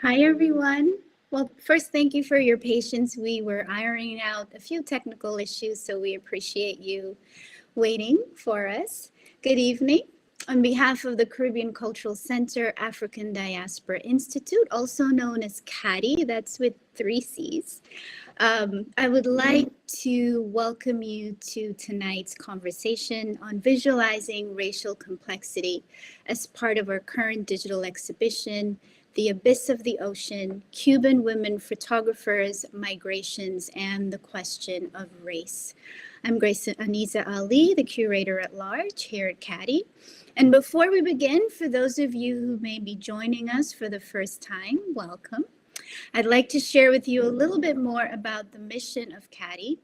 Hi, everyone. Well, first, thank you for your patience. We were ironing out a few technical issues, so we appreciate you waiting for us. Good evening. On behalf of the Caribbean Cultural Center African Diaspora Institute, also known as CCCADI, that's with 3 C's, I would like to welcome you to tonight's conversation on visualizing racial complexity as part of our current digital exhibition, The Abyss of the Ocean, Cuban Women Photographers, Migrations, and the Question of Race. I'm Aneiza Ali, the Curator-at-Large here at CCCADI. And before we begin, for those of you who may be joining us for the first time, welcome. I'd like to share with you a little bit more about the mission of CCCADI.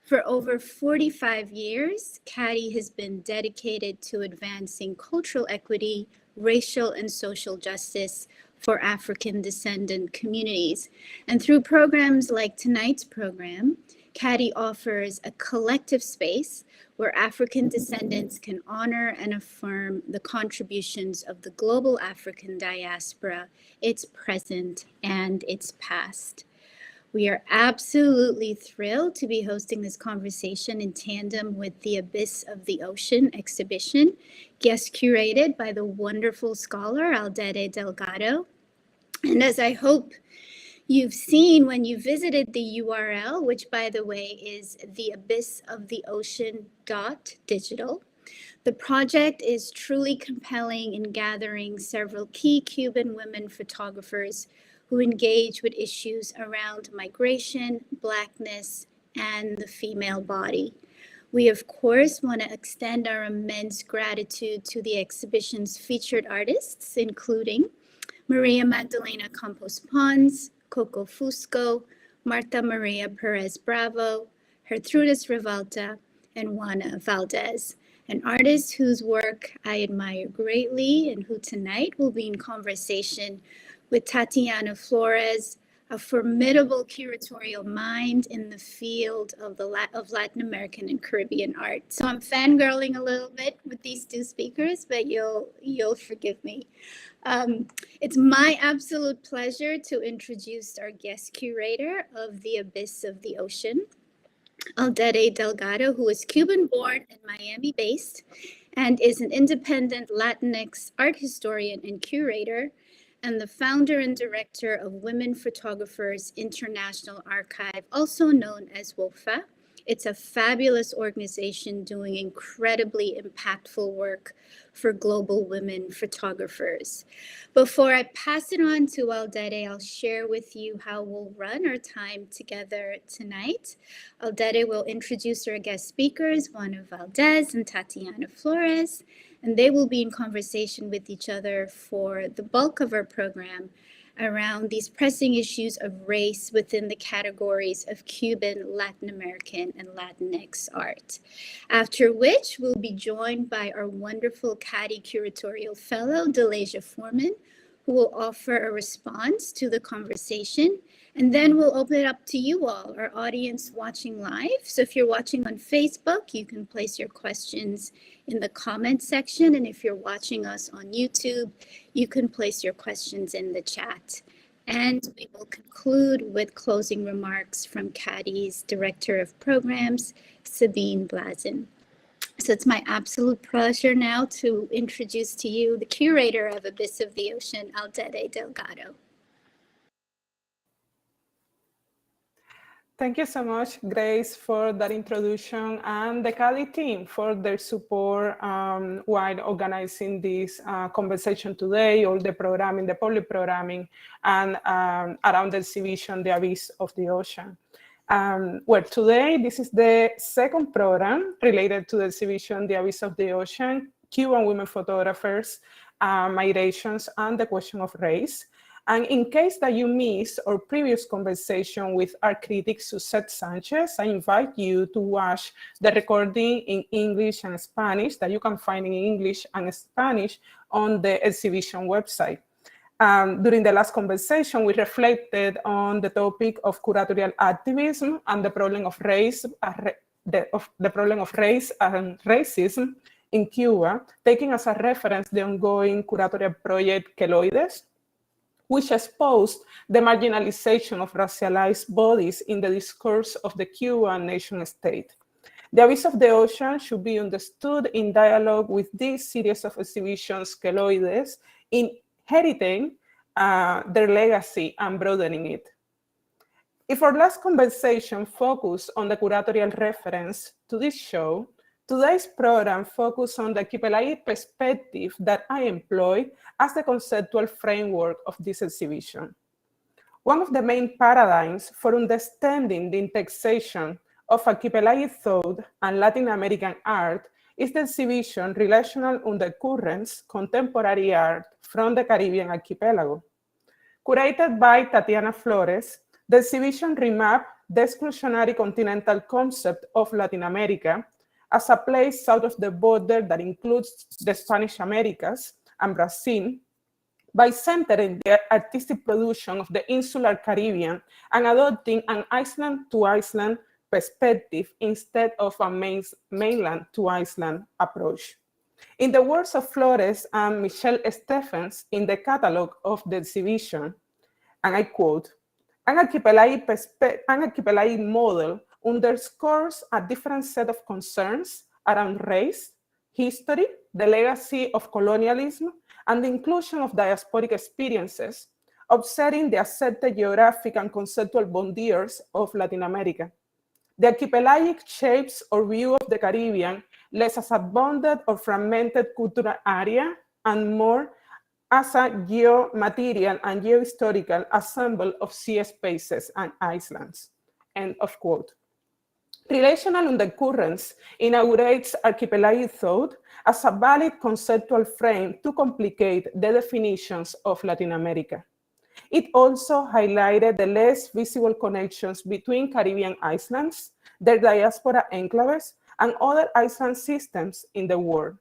For over 45 years, CCCADI has been dedicated to advancing cultural equity, racial and social justice for African descendant communities. And through programs like tonight's program, CCCADI offers a collective space where African descendants can honor and affirm the contributions of the global African diaspora, its present and its past. We are absolutely thrilled to be hosting this conversation in tandem with the Abyss of the Ocean exhibition, guest curated by the wonderful scholar Aldete Delgado. And as I hope you've seen when you visited the URL, which by the way is theabyssoftheocean.digital, the project is truly compelling in gathering several key Cuban women photographers who engage with issues around migration, Blackness, and the female body. We, of course, want to extend our immense gratitude to the exhibition's featured artists, including Maria Magdalena Campos Pons, Coco Fusco, Marta Maria Perez Bravo, Gertrudis Rivalta, and Juana Valdez, an artist whose work I admire greatly and who tonight will be in conversation with Tatiana Flores, a formidable curatorial mind in the field of Latin American and Caribbean art. So I'm fangirling a little bit with these 2 speakers, but you'll forgive me. It's my absolute pleasure to introduce our guest curator of The Abyss of the Ocean, Aldete Delgado, who is Cuban-born and Miami-based and is an independent Latinx art historian and curator, and the founder and director of Women Photographers International Archive, also known as WOFA. It's a fabulous organization doing incredibly impactful work for global women photographers. Before I pass it on to Aldete, I'll share with you how we'll run our time together tonight. Aldete will introduce our guest speakers, Juana Valdez and Tatiana Flores, and they will be in conversation with each other for the bulk of our program around these pressing issues of race within the categories of Cuban, Latin American, and Latinx art. After which, we'll be joined by our wonderful CCCADI Curatorial Fellow, Dalaeja Foreman, who will offer a response to the conversation. And then we'll open it up to you all, our audience watching live. So if you're watching on Facebook, you can place your questions in the comment section. And if you're watching us on YouTube, you can place your questions in the chat. And we will conclude with closing remarks from CCCADI's Director of Programs, Sabine Blazin. So it's my absolute pleasure now to introduce to you the curator of Abyss of the Ocean, Aldete Delgado. Thank you so much, Grace, for that introduction, and the CCCADI team for their support while organizing this conversation today, all the programming, the public programming, and around the exhibition, The Abyss of the Ocean. Well, today, this is the second program related to the exhibition, The Abyss of the Ocean, Cuban Women Photographers, Migrations, and the Question of Race. And in case that you missed our previous conversation with our critic, Suzette Sanchez, I invite you to watch the recording in English and Spanish that you can find in English and Spanish on the exhibition website. During the last conversation, we reflected on the topic of curatorial activism and the problem of race, the problem of race and racism in Cuba, taking as a reference the ongoing curatorial project Queloides, which exposed the marginalization of racialized bodies in the discourse of the Cuban nation state. The Abyss of the Ocean should be understood in dialogue with this series of exhibitions Queloides, inheriting their legacy and broadening it. If our last conversation focused on the curatorial reference to this show, today's program focuses on the archipelagic perspective that I employ as the conceptual framework of this exhibition. One of the main paradigms for understanding the intersection of archipelagic thought and Latin American art is the exhibition Relational Undercurrents, Contemporary Art from the Caribbean Archipelago. Curated by Tatiana Flores, the exhibition remapped the exclusionary continental concept of Latin America as a place south of the border that includes the Spanish Americas and Brazil, by centering the artistic production of the insular Caribbean and adopting an island-to-island perspective instead of a mainland-to-island approach. In the words of Flores and Michelle Stephens in the catalog of the exhibition, and I quote, an archipelagic model underscores a different set of concerns around race, history, the legacy of colonialism, and the inclusion of diasporic experiences, offsetting the accepted geographic and conceptual bondiers of Latin America. The archipelagic shapes our view of the Caribbean less as a bonded or fragmented cultural area and more as a geomaterial and geohistorical assemble of sea spaces and islands. End of quote. Relational Undercurrents inaugurates archipelagic thought as a valid conceptual frame to complicate the definitions of Latin America. It also highlighted the less visible connections between Caribbean islands, their diaspora enclaves, and other island systems in the world.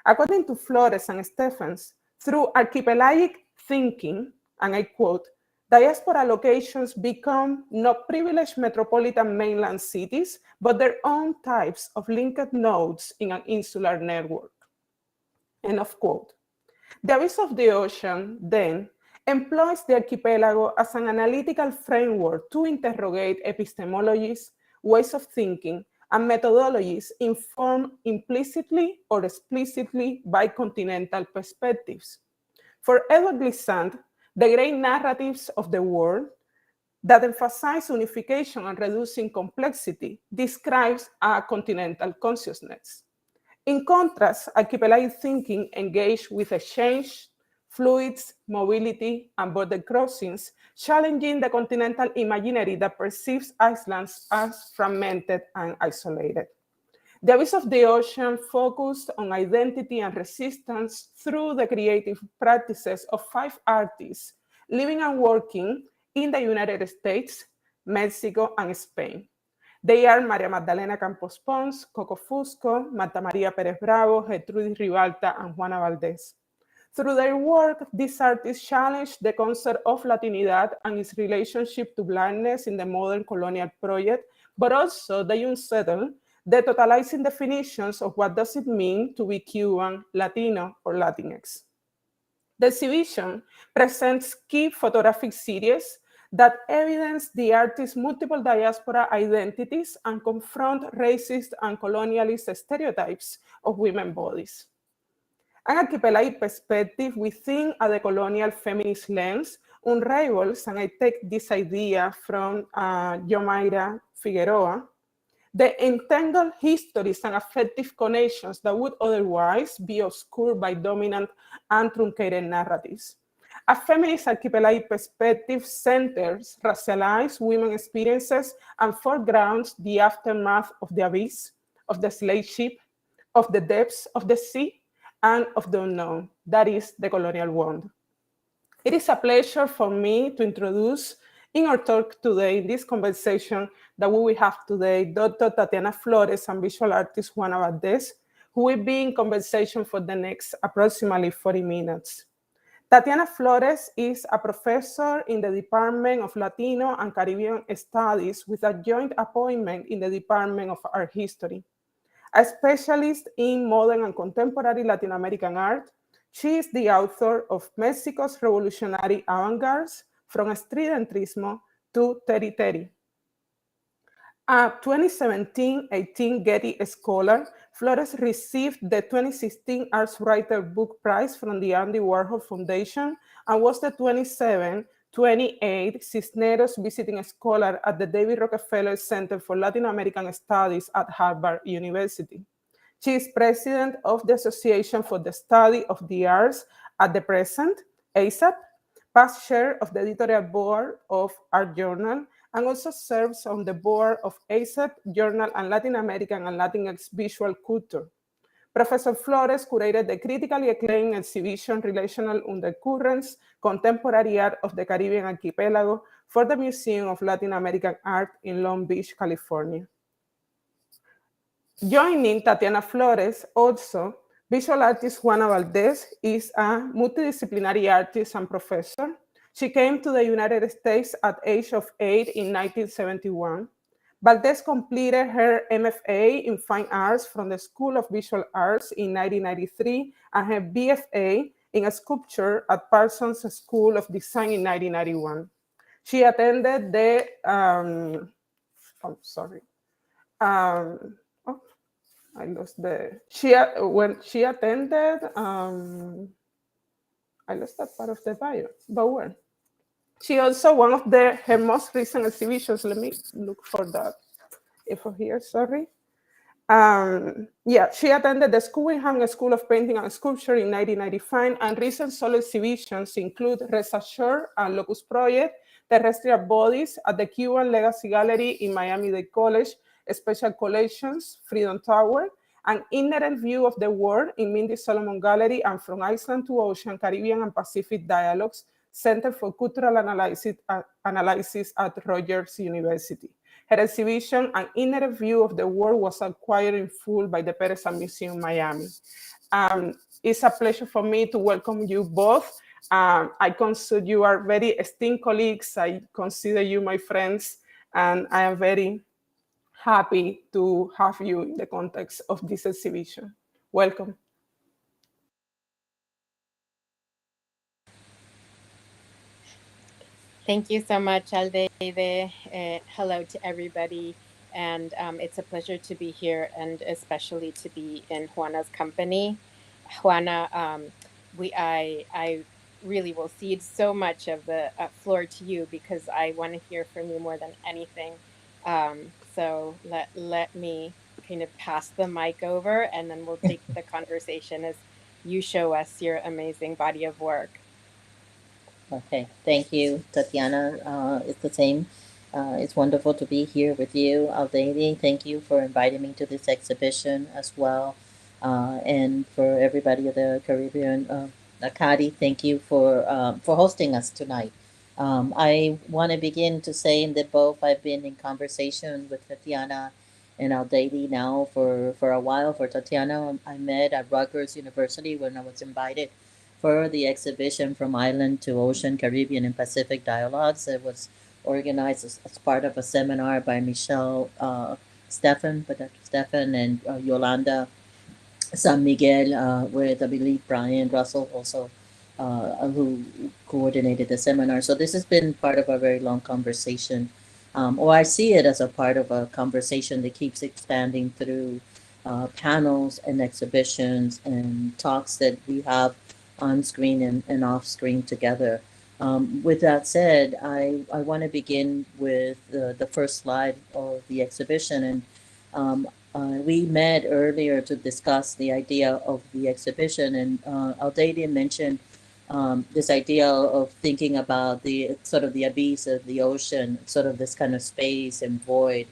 According to Flores and Stephens, through archipelagic thinking, and I quote, diaspora locations become not privileged metropolitan mainland cities, but their own types of linked nodes in an insular network. End of quote. The Abyss of the Ocean, then, employs the archipelago as an analytical framework to interrogate epistemologies, ways of thinking, and methodologies informed implicitly or explicitly by continental perspectives. For Edward Glissant, the great narratives of the world that emphasize unification and reducing complexity describes a continental consciousness. In contrast, archipelagic thinking engaged with exchange, fluids, mobility, and border crossings, challenging the continental imaginary that perceives islands as fragmented and isolated. The Abyss of the Ocean focused on identity and resistance through the creative practices of 5 artists living and working in the United States, Mexico, and Spain. They are Maria Magdalena Campos Pons, Coco Fusco, Marta Maria Perez Bravo, Gertrudis Ribalta, and Juana Valdez. Through their work, these artists challenged the concept of Latinidad and its relationship to blackness in the modern colonial project, but also they unsettled the totalizing definitions of what does it mean to be Cuban, Latino, or Latinx. The exhibition presents key photographic series that evidence the artist's multiple diaspora identities and confront racist and colonialist stereotypes of women's bodies. An archipelagic perspective within a decolonial feminist lens unravels, and I take this idea from Yomaira Figueroa, the entangled histories and affective connections that would otherwise be obscured by dominant and truncated narratives. A feminist archipelagic perspective centers racialized women's experiences and foregrounds the aftermath of the abyss, of the slave ship, of the depths of the sea, and of the unknown, that is the colonial wound. It is a pleasure for me to introduce in our talk today, in this conversation that we will have today, Dr. Tatiana Flores and visual artist Juana Valdez, who will be in conversation for the next approximately 40 minutes. Tatiana Flores is a professor in the Department of Latino and Caribbean Studies with a joint appointment in the Department of Art History. A specialist in modern and contemporary Latin American art, She is the author of Mexico's Revolutionary Avant-Gardes, From Estridentrismo to Teri-Teri. A 2017-18 Getty Scholar, Flores received the 2016 Arts Writer Book Prize from the Andy Warhol Foundation and was the 27-28 Cisneros Visiting Scholar at the David Rockefeller Center for Latin American Studies at Harvard University. She is president of the Association for the Study of the Arts at the present, ASAP, past chair of the editorial board of Art Journal, and also serves on the board of ASAP Journal and Latin American and Latinx Visual Culture. Professor Flores curated the critically acclaimed exhibition Relational Undercurrents, Contemporary Art of the Caribbean Archipelago for the Museum of Latin American Art in Long Beach, California. Joining Tatiana Flores, also, visual artist Juana Valdez is a multidisciplinary artist and professor. She came to the United States at age of 8 in 1971. Valdez completed her MFA in Fine Arts from the School of Visual Arts in 1993 and her BFA in sculpture at Parsons School of Design in 1991. She attended the, when she attended, I lost that part of the bio, but when? She also, one of her most recent exhibitions, let me look for that info here, sorry. She attended the Guggenheim School of Painting and Sculpture in 1995, and recent solo exhibitions include Reza Shore and Locus Project, Terrestrial Bodies at the Cuban Legacy Gallery in Miami-Dade College, Special Collections, Freedom Tower, an inherent view of the world in Mindy Solomon Gallery, and From Iceland to Ocean, Caribbean and Pacific Dialogues, Center for Cultural Analysis at Rogers University. Her exhibition, An Inherent View of the World, was acquired in full by the Peterson Museum, Miami. It's a pleasure for me to welcome you both. I consider you are very esteemed colleagues. I consider you my friends, and I am very happy to have you in the context of this exhibition. Welcome. Thank you so much, Aldeide. Hello to everybody. And it's a pleasure to be here, and especially to be in Juana's company. Juana, I really will cede so much of the floor to you because I want to hear from you more than anything. So let me kind of pass the mic over, and then we'll take the conversation as you show us your amazing body of work. Okay, thank you, Tatiana. It's the same. It's wonderful to be here with you, Aldeide. Thank you for inviting me to this exhibition as well. And for everybody at the Caribbean CCCADI, thank you for hosting us tonight. I want to begin to say that both I've been in conversation with Tatiana and Aldeide now for a while. For Tatiana, I met at Rutgers University when I was invited for the exhibition From Island to Ocean, Caribbean and Pacific Dialogues. It was organized as part of a seminar by Michelle Stephan and Yolanda San Miguel, with, I believe, Brian Russell also, who coordinated the seminar. So this has been part of a very long conversation, or I see it as a part of a conversation that keeps expanding through panels and exhibitions and talks that we have on screen and off screen together. With that said, I want to begin with the first slide of the exhibition. And we met earlier to discuss the idea of the exhibition, and Aldeide mentioned this idea of thinking about the sort of the abyss of the ocean, sort of this kind of space and void.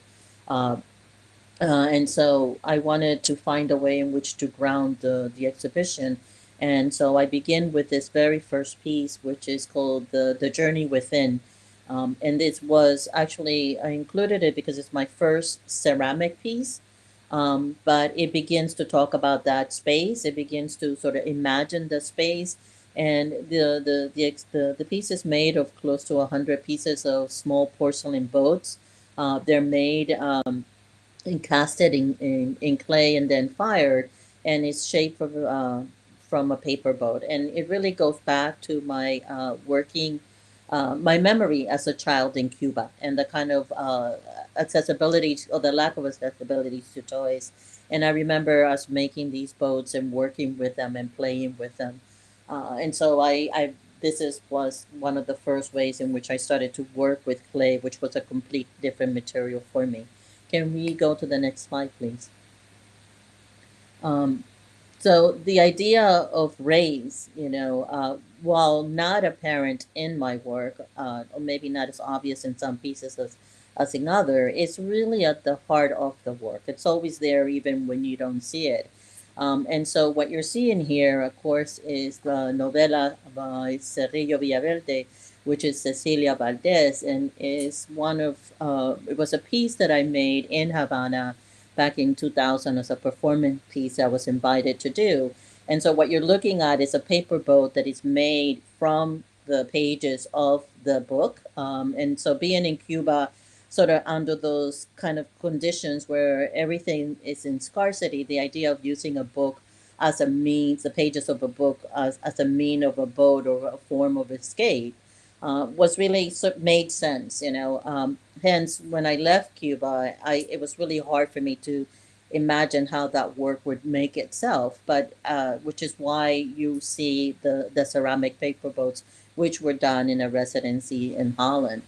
And so I wanted to find a way in which to ground the exhibition. And so I begin with this very first piece, which is called The Journey Within. And this was actually, I included it because it's my first ceramic piece. But it begins to talk about that space. It begins to sort of imagine the space. And the piece is made of close to 100 pieces of small porcelain boats. They're made and casted in clay and then fired. And it's shaped from a paper boat. And it really goes back to my my memory as a child in Cuba and the kind of accessibility or the lack of accessibility to toys. And I remember us making these boats and working with them and playing with them. And so was one of the first ways in which I started to work with clay, which was a complete different material for me. Can we go to the next slide, please? So the idea of race, while not apparent in my work, or maybe not as obvious in some pieces as in other, it's really at the heart of the work. It's always there even when you don't see it. And so what you're seeing here, of course, is the novela by Cerrillo Villaverde, which is Cecilia Valdez, and is it was a piece that I made in Havana back in 2000 as a performance piece I was invited to do. And so what you're looking at is a paper boat that is made from the pages of the book. And so being in Cuba, sort of under those kind of conditions where everything is in scarcity, the idea of using a book as a means, the pages of a book as a mean of a boat or a form of escape, was really made sense, hence, when I left Cuba, it was really hard for me to imagine how that work would make itself. But which is why you see the ceramic paper boats, which were done in a residency in Holland.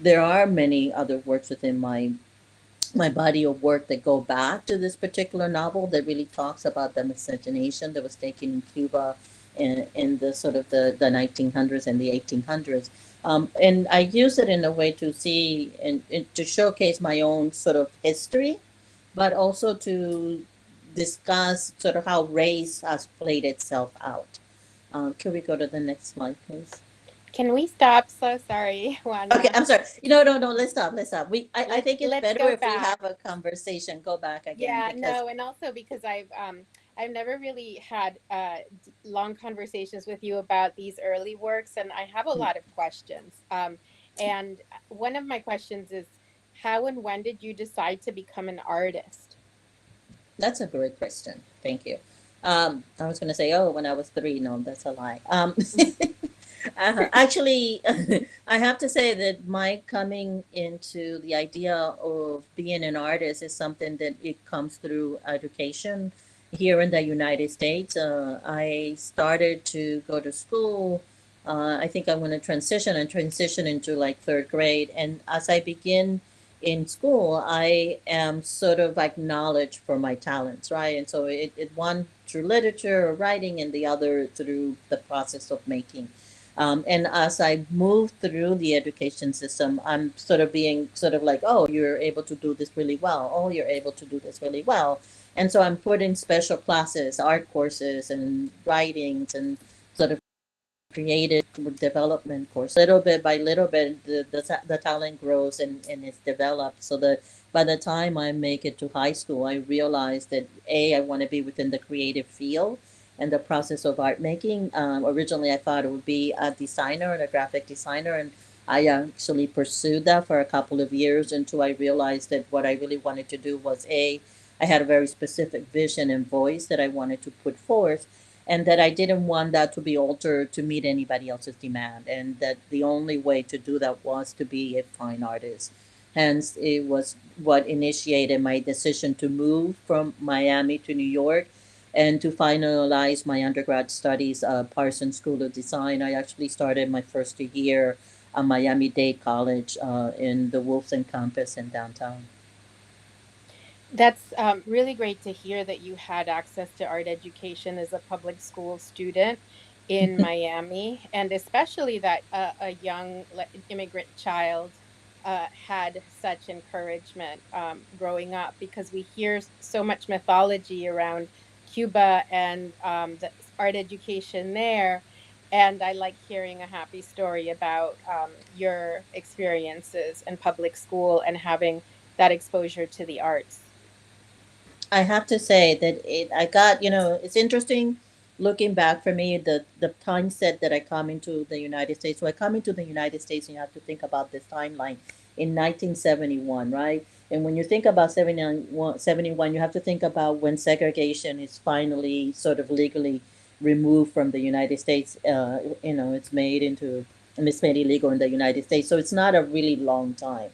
There are many other works within my body of work that go back to this particular novel that really talks about the miscegenation that was taken in Cuba in the sort of the 1900s and the 1800s. And I use it in a way to see and to showcase my own sort of history, but also to discuss sort of how race has played itself out. Can we go to the next slide, please? Can we stop? So sorry, Juana. Okay, I'm sorry. No, let's stop. I think it's better if we have a conversation. Go back again. Yeah, no, and also because I've never really had long conversations with you about these early works, and I have a lot of questions. And one of my questions is, how and when did you decide to become an artist? That's a great question. Thank you. I was going to say, when I was 3. No, that's a lie. Actually, I have to say that my coming into the idea of being an artist is something that it comes through education here in the United States. I started to go to school. I think I'm going to transition into like 3rd grade. And as I begin in school, I am sort of acknowledged for my talents, right? And so it one through literature or writing, and the other through the process of making. And as I move through the education system, I'm sort of being sort of like, oh, you're able to do this really well. Oh, you're able to do this really well. And so I'm put in special classes, art courses and writings and sort of creative development course. Little bit by little bit, the talent grows and it's developed. So that by the time I make it to high school, I realized that I want to be within the creative field and the process of art making. Originally, I thought it would be a designer and a graphic designer, and I actually pursued that for a couple of years until I realized that what I really wanted to do was I had a very specific vision and voice that I wanted to put forth, and that I didn't want that to be altered to meet anybody else's demand, and that the only way to do that was to be a fine artist. Hence, it was what initiated my decision to move from Miami to New York and to finalize my undergrad studies at Parsons School of Design. I actually started my first year at Miami-Dade College in the Wolfson campus in downtown. That's really great to hear that you had access to art education as a public school student in Miami, and especially that a young immigrant child had such encouragement growing up, because we hear so much mythology around Cuba and the art education there. And I like hearing a happy story about your experiences in public school and having that exposure to the arts. I have to say that I got, it's interesting looking back for me, the mindset that I come into the United States. So I come into the United States, and you have to think about this timeline in 1971, right? And when you think about 71, you have to think about when segregation is finally sort of legally removed from the United States. It's made illegal in the United States. So it's not a really long time.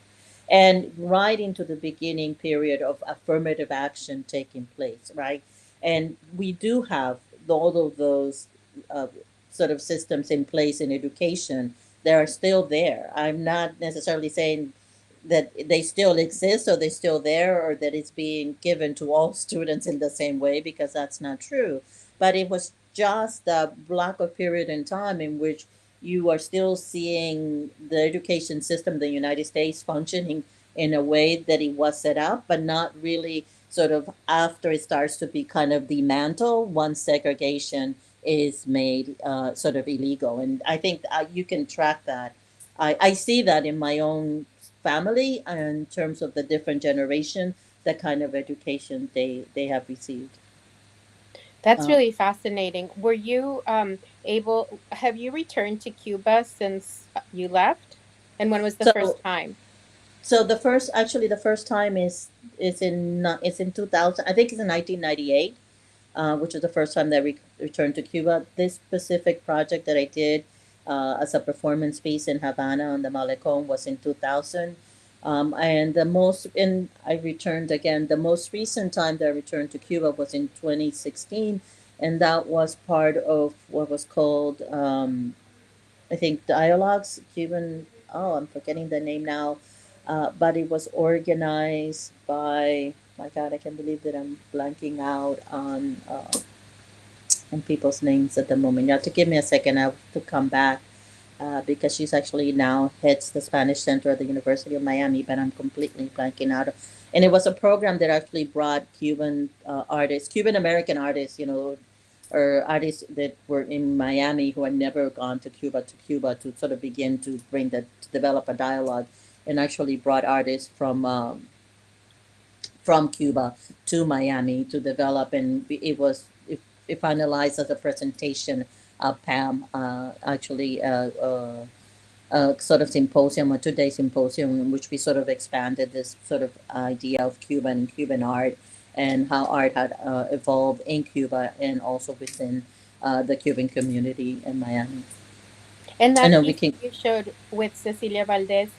And right into the beginning period of affirmative action taking place, right? And we do have all of those uh, sort of systems in place in education. They are still there. I'm not necessarily saying that they still exist or they're still there or that it's being given to all students in the same way, because that's not true. But it was just a block of period in time in which you are still seeing the education system in the United States functioning in a way that it was set up, but not really sort of after it starts to be kind of dismantled once segregation is made sort of illegal. And I think you can track that. I see that in my own family in terms of the different generation, the kind of education they have received. That's Uh, really fascinating. Were you have you returned to Cuba since you left? And when was the so first time? so the first time is in 2000. I think it's in 1998, which was the first time that we returned to Cuba. This specific project that I did as a performance piece in Havana on the Malecon was in 2000. And I returned again. The most recent time that I returned to Cuba was in 2016, and that was part of what was called, I think, Dialogues Cuban. Oh, I'm forgetting the name now, but it was organized by. My God, I can't believe that I'm blanking out on people's names at the moment. You have to give me a second. I have to come back because she's actually now heads the Spanish Center at the University of Miami, but I'm completely blanking out. And it was a program that actually brought Cuban artists, Cuban American artists, or artists that were in Miami who had never gone to Cuba to sort of begin to to develop a dialogue, and actually brought artists from Cuba to Miami to develop, and it finalized as a presentation of Pam, actually sort of symposium, a 2-day symposium in which we sort of expanded this sort of idea of Cuban art and how art had evolved in Cuba and also within the Cuban community in Miami. And I that know we piece can. you showed with Cecilia Valdez,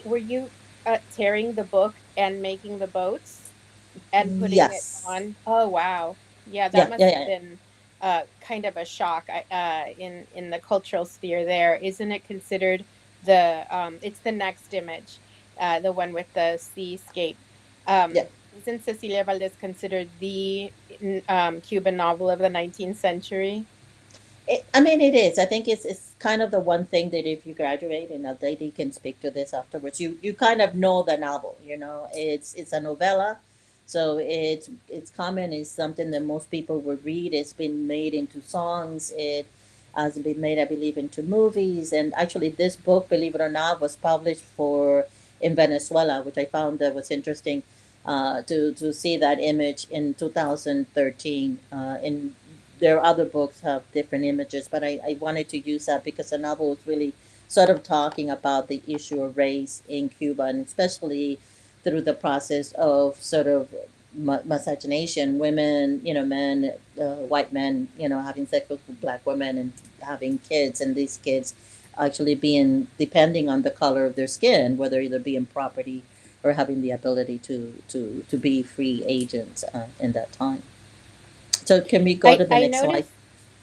were you tearing the book and making the boats and putting it Yes. on? Oh wow, yeah, that Yeah, must yeah, have yeah. been kind of a shock in the cultural sphere. There, isn't it considered it's the next image, the one with the seascape. Yeah. Isn't Cecilia Valdez considered the Cuban novel of the 19th century? I mean, it is. I think it's kind of the one thing that if you graduate, and a lady can speak to this afterwards, you kind of know the novel. It's a novella, so it's common. It's something that most people would read. It's been made into songs. It has been made, I believe, into movies. And actually, this book, believe it or not, was published for in Venezuela, which I found that was interesting. To see that image in 2013 in there are other books have different images, but I wanted to use that because the novel was really sort of talking about the issue of race in Cuba, and especially through the process of sort of miscegenation, women, men, white men, having sex with black women and having kids, and these kids actually being depending on the color of their skin, whether either being property or having the ability to be free agents in that time. So can we go to the I next slide? noticed.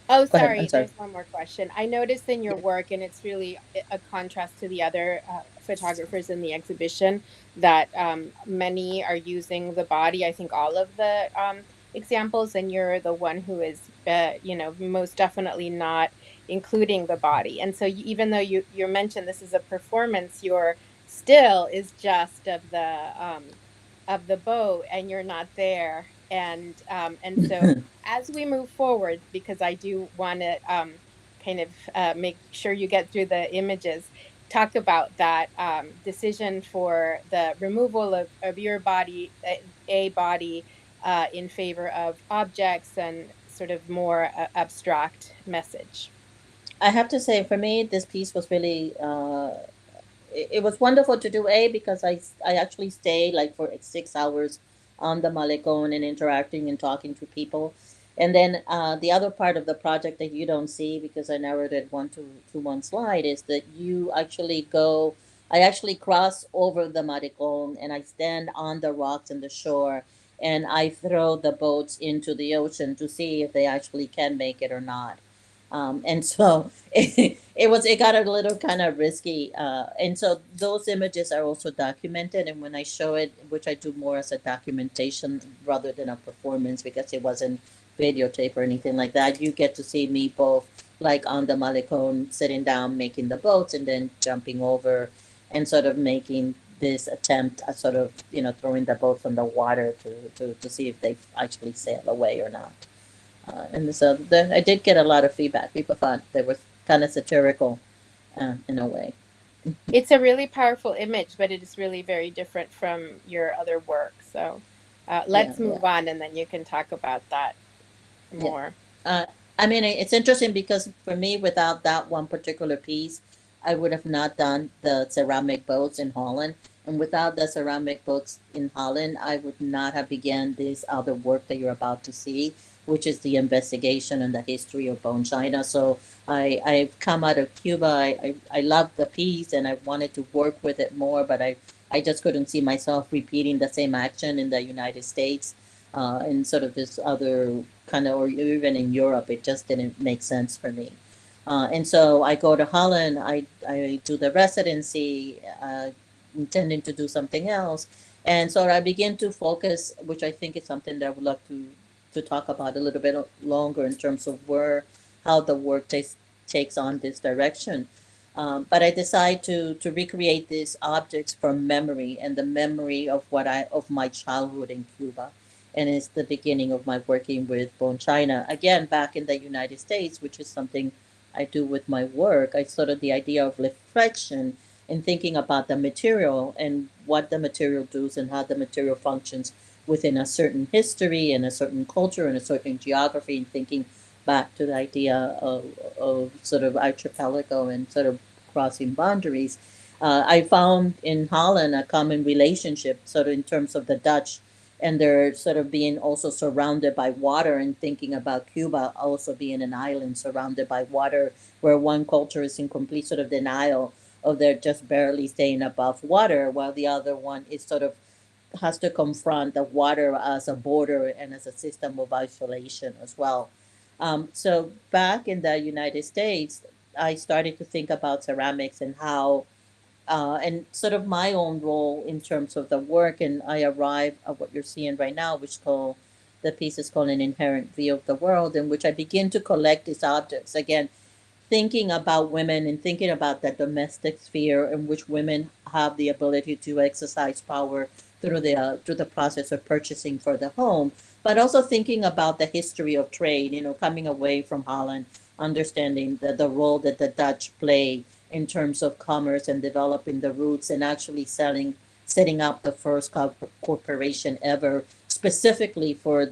Oh, Go ahead. I'm sorry. sorry. There's one more question. I noticed in your Yeah. work, and it's really a contrast to the other photographers in the exhibition, that many are using the body. I think all of the examples, and you're the one who is, most definitely not including the body. And so, even though you mentioned this is a performance, your still is just of the bow, and you're not there. And so as we move forward, because I do want to kind of make sure you get through the images, talk about that decision for the removal of your body, a body, in favor of objects and sort of more abstract message. I have to say, for me, this piece was really. It was wonderful to do because I actually stayed like for 6 hours on the Malecon and interacting and talking to people. And then the other part of the project that you don't see because I narrowed it to one slide is that you actually go, I actually cross over the Maricon and I stand on the rocks and the shore and I throw the boats into the ocean to see if they actually can make it or not. And so it got a little kind of risky. And so those images are also documented. And when I show it, which I do more as a documentation rather than a performance because it wasn't videotape or anything like that, you get to see me both like on the Malecon sitting down making the boats and then jumping over and sort of making this attempt at sort of, you know, throwing the boats on the water to see if they actually sail away or not. And so I did get a lot of feedback. People thought they were kind of satirical in a way. It's a really powerful image, but it is really very different from your other work. So let's move on and then you can talk about that more. I mean, it's interesting because for me, without that one particular piece, I would have not done the ceramic boats in Holland. And without the ceramic boats in Holland, I would not have begun this other work that you're about to see, which is the investigation and the history of bone china. So I've come out of Cuba. I loved the piece and I wanted to work with it more, but I just couldn't see myself repeating the same action in the United States and sort of this other kind of, or even in Europe, it just didn't make sense for me. And so I go to Holland, I do the residency, intending to do something else. And so I begin to focus, which I think is something that I would love to talk about a little bit longer in terms of how the work takes on this direction. But I decide to recreate these objects from memory and the memory of my childhood in Cuba. And it's the beginning of my working with bone china. Again, back in the United States, which is something I do with my work, I sort of the idea of reflection and thinking about the material and what the material does and how the material functions within a certain history and a certain culture and a certain geography, and thinking back to the idea of sort of archipelago and sort of crossing boundaries. I found in Holland a common relationship sort of in terms of the Dutch and they're sort of being also surrounded by water and thinking about Cuba also being an island surrounded by water where one culture is in complete sort of denial of their just barely staying above water while the other one is sort of has to confront the water as a border and as a system of isolation as well. So back in the United States, I started to think about ceramics and how and sort of my own role in terms of the work. And I arrived at what you're seeing right now, which the piece is called An Inherent View of the World, in which I begin to collect these objects. Again, thinking about women and thinking about the domestic sphere in which women have the ability to exercise power through the process of purchasing for the home, but also thinking about the history of trade, you know, coming away from Holland, understanding the role that the Dutch play in terms of commerce and developing the routes and actually setting up the first corporation ever specifically for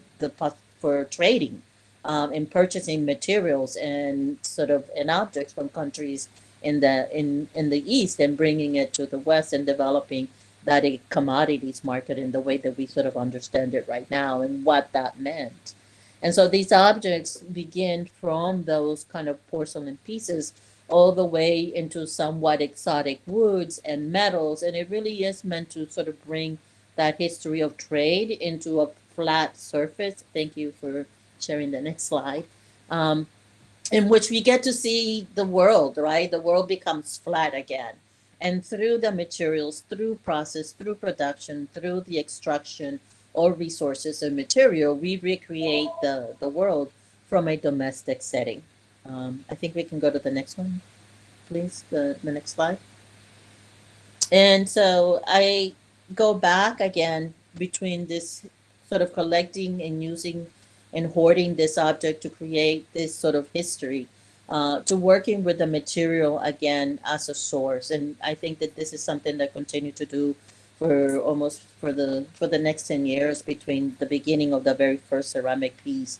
trading and purchasing materials and sort of and objects from countries in the east and bringing it to the west and developing that a commodities market in the way that we sort of understand it right now and what that meant. And so these objects begin from those kind of porcelain pieces all the way into somewhat exotic woods and metals. And it really is meant to sort of bring that history of trade into a flat surface. Thank you for sharing the next slide. In which we get to see the world, right? The world becomes flat again. And through the materials, through process, through production, through the extraction or resources and material, we recreate the world from a domestic setting. I think we can go to the next one, please, the next slide. And so I go back again between this sort of collecting and using and hoarding this object to create this sort of history, to working with the material again as a source. And I think that this is something that I continue to do for the next 10 years between the beginning of the very first ceramic piece.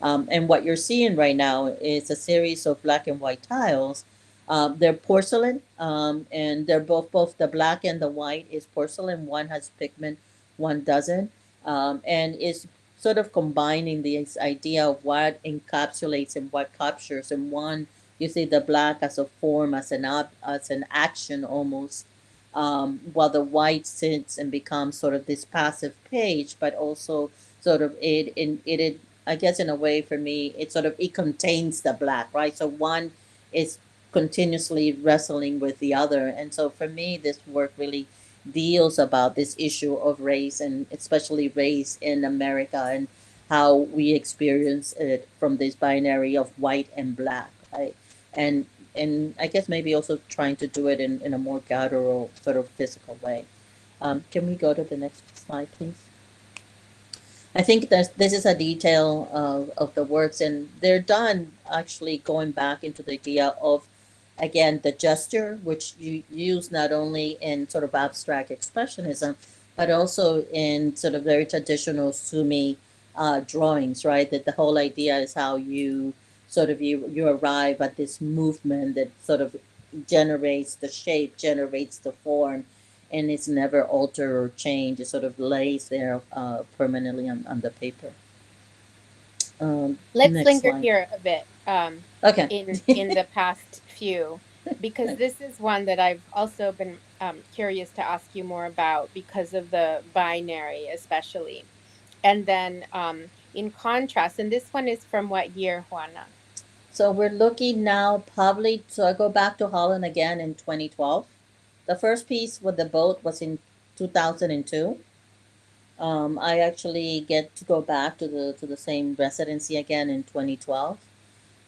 And what you're seeing right now is a series of black and white tiles. They're porcelain, and they're both the black and the white is porcelain. One has pigment, one doesn't. And is sort of combining this idea of what encapsulates and what captures. And one, you see the black as a form, as an action almost, while the white sits and becomes sort of this passive page, but also sort of it I guess in a way for me, it contains the black, right? So one is continuously wrestling with the other. And so for me, this work really deals about this issue of race, and especially race in America, and how we experience it from this binary of white and black, right? And I guess maybe also trying to do it in a more guttural sort of physical way. Can we go to the next slide, please? I think this is a detail of the works, and they're done actually going back into the idea of, again, the gesture, which you use not only in sort of abstract expressionism, but also in sort of very traditional Sumi drawings, right? That the whole idea is how you sort of you arrive at this movement that sort of generates the shape, generates the form, and it's never altered or changed. It sort of lays there permanently on the paper. Let's Next linger slide. here a bit Okay. in the past few, because this is one that I've also been curious to ask you more about because of the binary, especially. And then in contrast, and this one is from what year, Juana? So we're looking now probably, so I go back to Holland again in 2012. The first piece with the boat was in 2002. I actually get to go back to the same residency again in 2012.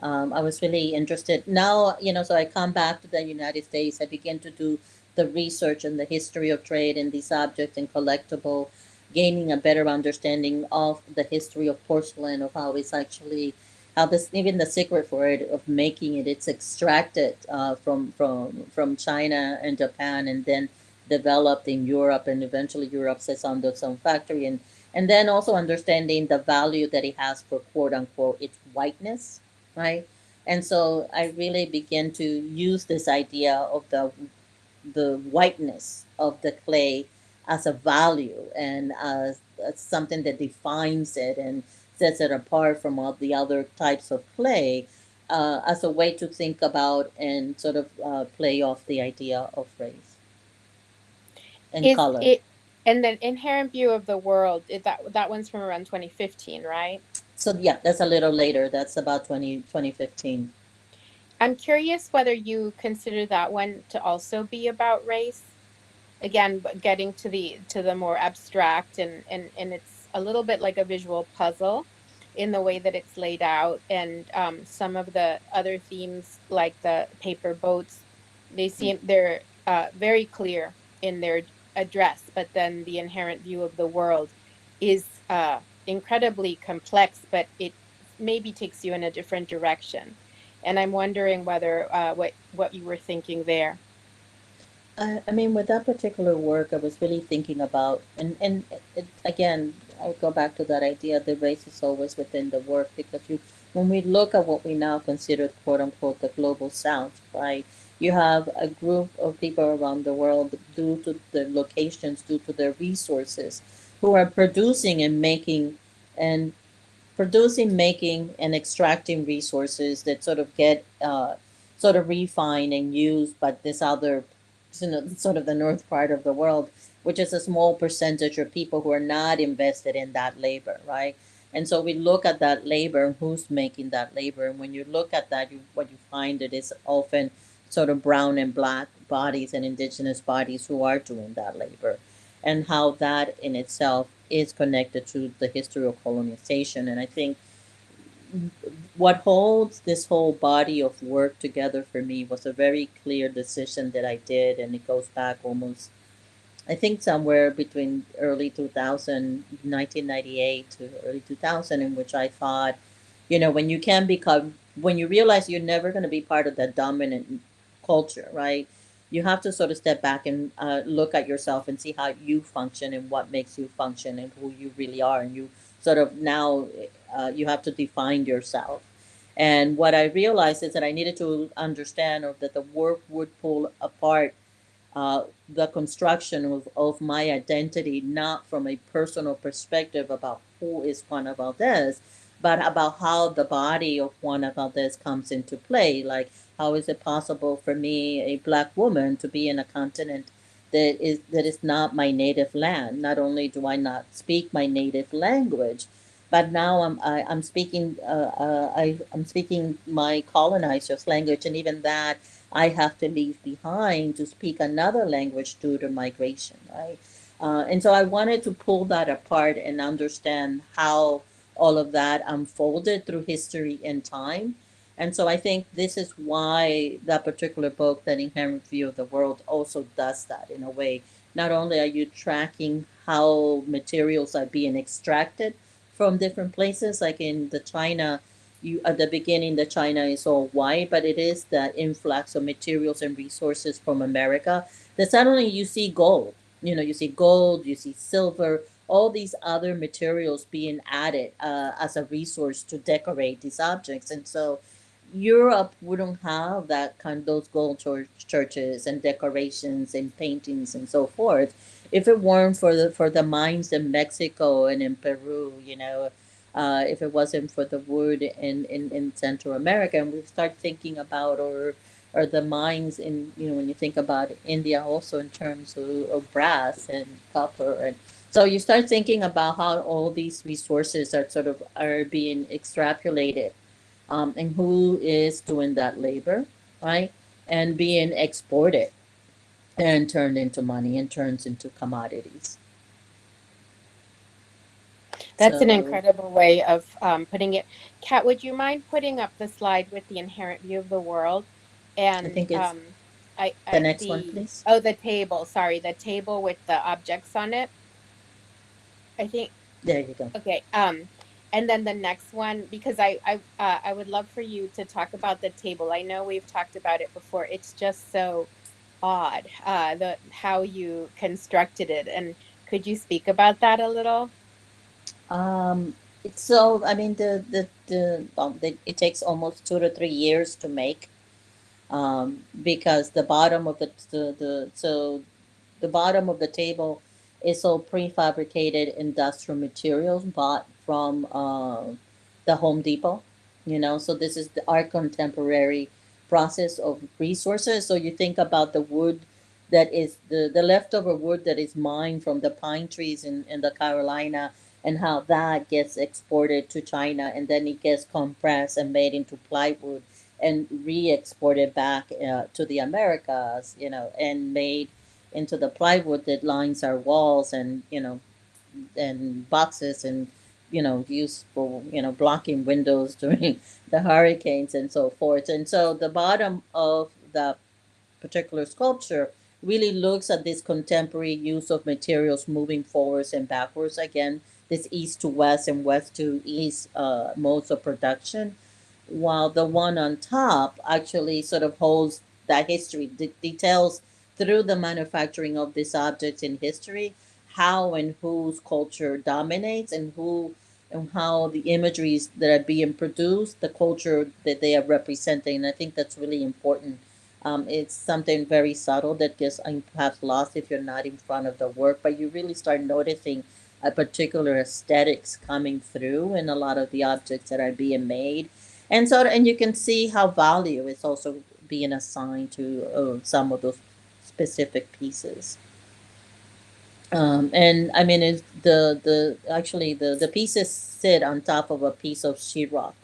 I was really interested. Now, so I come back to the United States. I begin to do the research and the history of trade in these objects and collectible, gaining a better understanding of the history of porcelain, of how it's actually, how this, even the secret for it, of making it, it's extracted from China and Japan, and then developed in Europe, and eventually Europe sits under some factory, and then also understanding the value that it has for quote unquote its whiteness, right? And so I really begin to use this idea of the whiteness of the clay as a value, and as something that defines it and sets it apart from all the other types of clay, as a way to think about and sort of play off the idea of race and Is color. it, and then Inherent View of the World, that one's from around 2015, right? So yeah, that's a little later. That's about 2015. I'm curious whether you consider that one to also be about race. Again, but getting to the more abstract, and it's a little bit like a visual puzzle in the way that it's laid out. And some of the other themes, like the paper boats, they're very clear in their address, but then the inherent view of the world is incredibly complex, but it maybe takes you in a different direction. And I'm wondering whether what you were thinking there. I mean, with that particular work, I was really thinking about, and again, I would go back to that idea the race is always within the work, because when we look at what we now consider quote unquote the global south, right? You have a group of people around the world, due to their locations, due to their resources, who are and making, and extracting resources that sort of get sort of refined and used by this other, sort of the north part of the world, which is a small percentage of people who are not invested in that labor, right? And so we look at that labor and who's making that labor. And when you look at that, what you find it is often sort of brown and black bodies and indigenous bodies who are doing that labor, and how that in itself is connected to the history of colonization. And I think what holds this whole body of work together for me was a very clear decision that I did, and it goes back almost, I think, somewhere between early 2000, 1998 to early 2000, in which I thought, when you realize you're never going to be part of that dominant culture, right? You have to sort of step back and look at yourself and see how you function and what makes you function and who you really are. And you sort of now, you have to define yourself. And what I realized is that I needed to understand, or that the work would pull apart the construction of my identity, not from a personal perspective about who is Juana Valdez, but about how the body of Juana Valdez comes into play. Like, how is it possible for me, a Black woman, to be in a continent that is not my native land? Not only do I not speak my native language, but now I'm speaking I'm speaking my colonizer's language, and even that I have to leave behind to speak another language due to migration, right? And so I wanted to pull that apart and understand how all of that unfolded through history and time. And so I think this is why that particular book, That Inherent View of the World, also does that in a way. Not only are you tracking how materials are being extracted from different places, like in the China, you at the beginning, the China is all white, but it is that influx of materials and resources from America that suddenly you see gold. You see gold, you see silver, all these other materials being added as a resource to decorate these objects. And so Europe wouldn't have that kind of those gold churches and decorations and paintings and so forth if it weren't for the mines in Mexico and in Peru, if it wasn't for the wood in Central America. And we start thinking about or the mines in, when you think about India also in terms of brass and copper. And so you start thinking about how all these resources are being extrapolated, and who is doing that labor, right? And being exported and turned into money and turns into commodities. That's an So incredible way of putting it. Kat, would you mind putting up the slide with the inherent view of the world? And I think it's I the next one, please. oh, the table. Sorry, the table with the objects on it. I think. There you go. Okay. And then the next one, because I would love for you to talk about the table. I know we've talked about it before. It's just so odd, how you constructed it. And could you speak about that a little? So I mean it takes almost 2 to 3 years to make, because the bottom of the bottom of the table is all prefabricated industrial materials bought from the Home Depot. So this is our contemporary process of resources. So you think about the wood that is the leftover wood that is mined from the pine trees in the Carolina, and how that gets exported to China, and then it gets compressed and made into plywood and re-exported back to the Americas, and made into the plywood that lines our walls and boxes and used for blocking windows during the hurricanes and so forth. And so the bottom of the particular sculpture really looks at this contemporary use of materials moving forwards and backwards, again, this east to west and west to east modes of production, while the one on top actually sort of holds that history, details through the manufacturing of these objects in history, how and whose culture dominates, and who and how the imageries that are being produced, the culture that they are representing. And I think that's really important. It's something very subtle that gets perhaps lost if you're not in front of the work, but you really start noticing a particular aesthetics coming through in a lot of the objects that are being made. And you can see how value is also being assigned to some of those specific pieces. And I mean, it's the pieces sit on top of a piece of sheetrock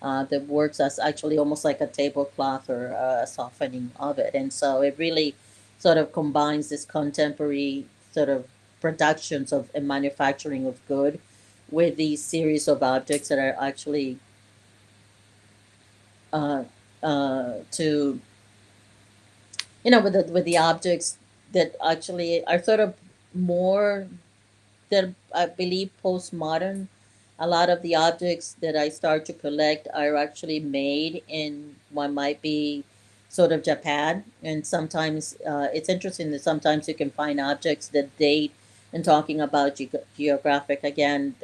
that works as actually almost like a tablecloth or a softening of it. And so it really sort of combines this contemporary sort of productions of and manufacturing of good with these series of objects that are actually to with the objects that actually are sort of more that I believe postmodern. A lot of the objects that I start to collect are actually made in what might be sort of Japan, and sometimes it's interesting that sometimes you can find objects that date. And talking about geographic again,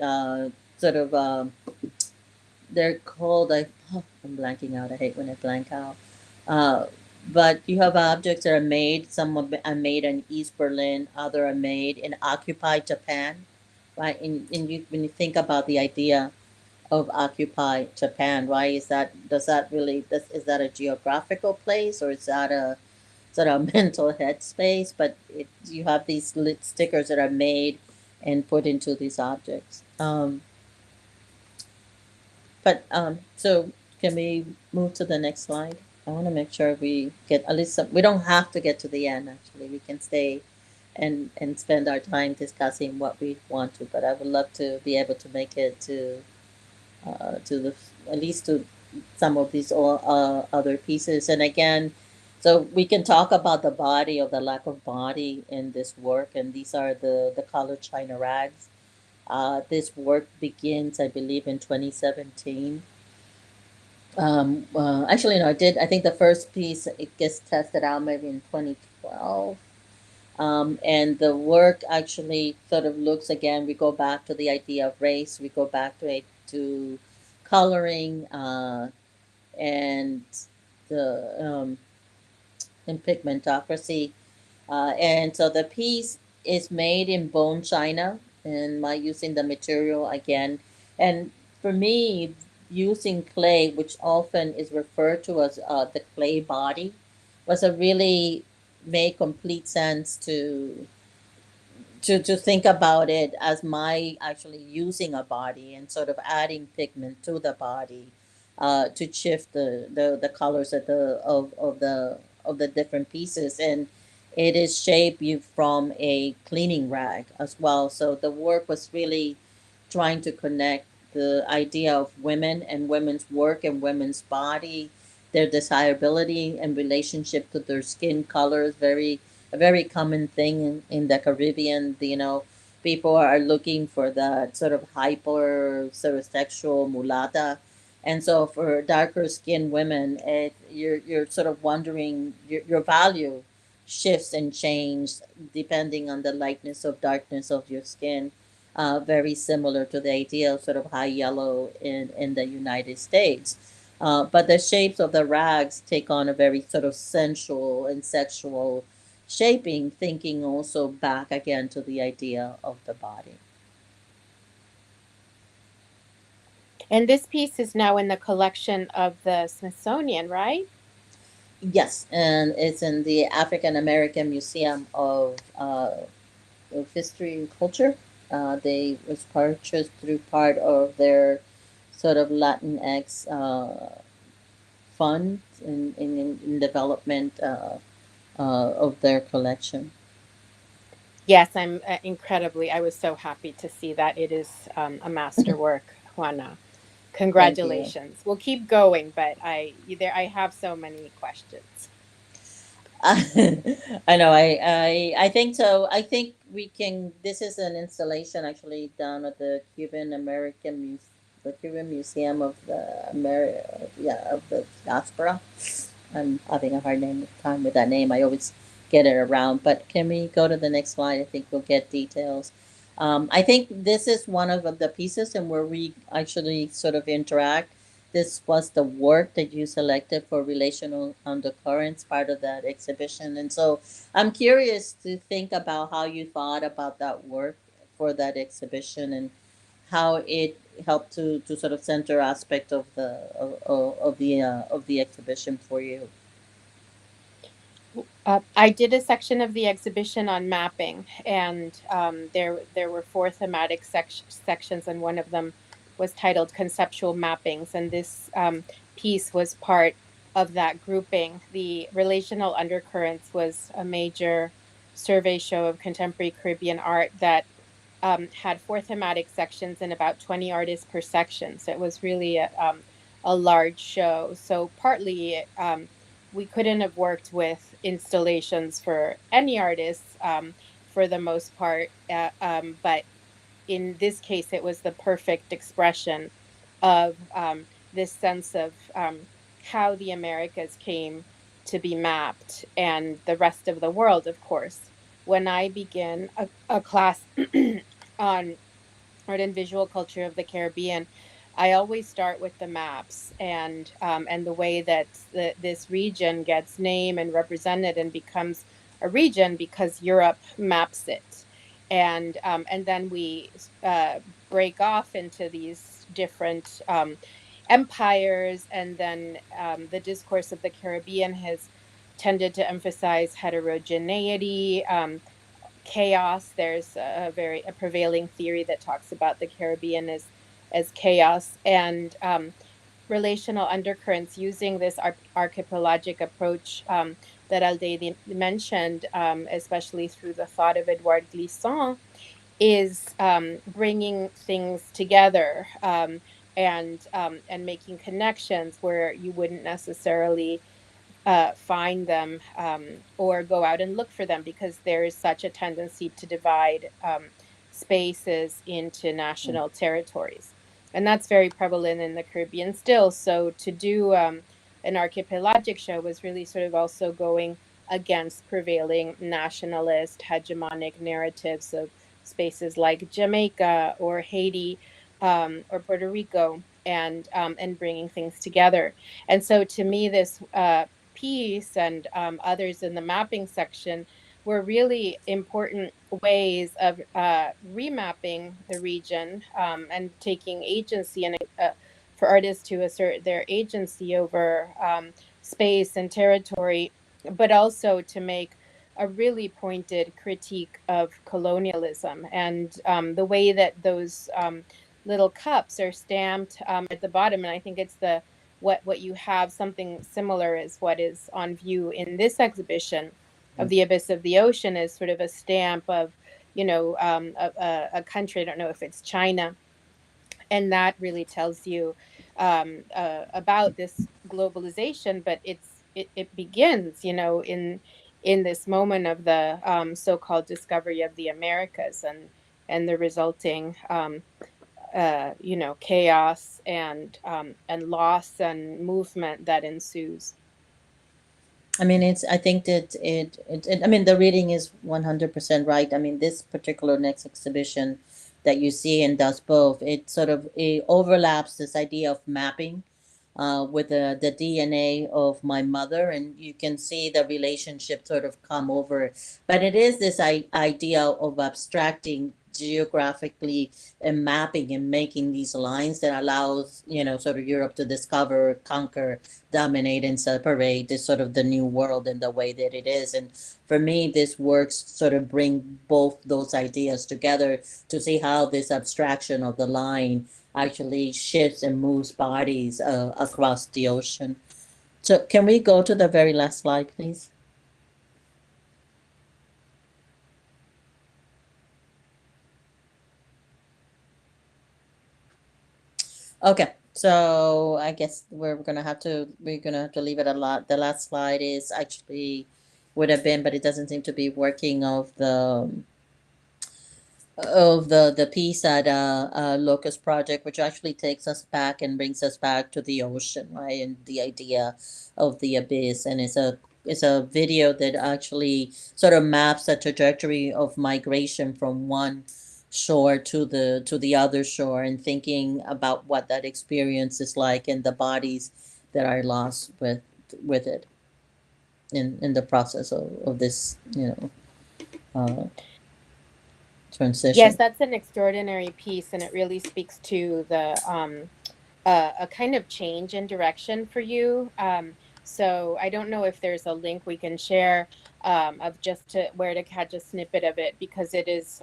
sort of they're called I'm blanking out. I hate when I blank out. but you have objects that are made, some are made in East Berlin, other are made in occupied Japan, right? And you, when you think about the idea of occupied Japan, right? Does that really, is that a geographical place, or is that a sort of mental headspace? But you have these lit stickers that are made and put into these objects. So can we move to the next slide? I want to make sure we get at least some, we don't have to get to the end, actually. We can stay and spend our time discussing what we want to, but I would love to be able to make it to the, at least to some of these other pieces. And again, so we can talk about the body, or the lack of body in this work, and these are the colored China rags. This work begins, I believe, in 2017. Actually, no, I think the first piece, it gets tested out maybe in 2012. And the work actually sort of looks, again, we go back to the idea of race, we go back to coloring, and the and pigmentocracy. And so the piece is made in bone china, and by using the material again. And for me, using clay, which often is referred to as the clay body, was a really made complete sense to think about it as my actually using a body and sort of adding pigment to the body, to shift the colors of the different pieces. And it is shaped you from a cleaning rag as well. So the work was really trying to connect the idea of women and women's work and women's body, their desirability and relationship to their skin colors. A very common thing in the Caribbean. You know, people are looking for that sort of hyper sort of sexual mulata. And so for darker skinned women, you're sort of wondering, your value shifts and changes depending on the lightness of darkness of your skin. Very similar to the idea of sort of high yellow in the United States. But the shapes of the rags take on a very sort of sensual and sexual shaping, thinking also back again to the idea of the body. And this piece is now in the collection of the Smithsonian, right? Yes, and it's in the African American Museum of History and Culture. They was purchased through part of their sort of Latinx fund in development of their collection. Yes, I'm I was so happy to see that. It is a masterwork, Juana. Congratulations. We'll keep going, but I have so many questions. I know. I think so. I think we can. This is an installation actually down at the the Cuban Museum of the of the Diaspora. I'm having a hard time with that name. I always get it around. But can we go to the next slide? I think we'll get details. I think this is one of the pieces and where we actually sort of interact. This was the work that you selected for Relational Undercurrents, part of that exhibition. And so I'm curious to think about how you thought about that work for that exhibition and how it helped to sort of center aspect of the exhibition for you. I did a section of the exhibition on mapping, and there were four thematic sections, and one of them was titled Conceptual Mappings, and this piece was part of that grouping. The Relational Undercurrents was a major survey show of contemporary Caribbean art that had four thematic sections and about 20 artists per section, so it was really a large show. So partly we couldn't have worked with installations for any artists for the most part, but in this case, it was the perfect expression of this sense of how the Americas came to be mapped and the rest of the world, of course. When I began a class on art and visual culture of the Caribbean, I always start with the maps and the way that this region gets named and represented and becomes a region because Europe maps it, and then we break off into these different empires, and then the discourse of the Caribbean has tended to emphasize heterogeneity, chaos. There's a prevailing theory that talks about the Caribbean as chaos, and relational undercurrents using this archipelagic approach that Aldeide mentioned, especially through the thought of Edouard Glissant, is bringing things together, and making connections where you wouldn't necessarily find them, or go out and look for them, because there is such a tendency to divide spaces into national territories. And that's very prevalent in the Caribbean still. So to do an archipelagic show was really sort of also going against prevailing nationalist hegemonic narratives of spaces like Jamaica or Haiti, or Puerto Rico, and bringing things together. And so to me, this piece and others in the mapping section were really important ways of remapping the region, and taking agency, and for artists to assert their agency over space and territory, but also to make a really pointed critique of colonialism, and the way that those little cups are stamped at the bottom. And I think it's what you have, something similar is what is on view in this exhibition of The Abyss of the Ocean, is sort of a stamp of, a country. I don't know if it's China. And that really tells you about this globalization, but it begins, in this moment of the so-called discovery of the Americas, and the resulting chaos and loss and movement that ensues. I mean, I think that I mean, the reading is 100% right. I mean, this particular next exhibition that you see and does both, it overlaps this idea of mapping with the DNA of my mother, and you can see the relationship sort of come over. But it is this idea of abstracting geographically and mapping and making these lines that allows, sort of Europe to discover, conquer, dominate, and separate this sort of the new world in the way that it is. And for me, this works sort of bring both those ideas together to see how this abstraction of the line actually shifts and moves bodies across the ocean. So can we go to the very last slide, please? Okay, so I guess we're gonna have to leave it a lot. The last slide is actually would have been, but it doesn't seem to be working, of the piece at Locust Project, which actually takes us back and brings us back to the ocean, right? And the idea of the abyss, and it's a video that actually sort of maps the trajectory of migration from one shore to the other shore, and thinking about what that experience is like, and the bodies that are lost with it in the process of this transition. Yes, that's an extraordinary piece, and it really speaks to the a kind of change in direction for you. So I don't know if there's a link we can share of just where to catch a snippet of it, because it is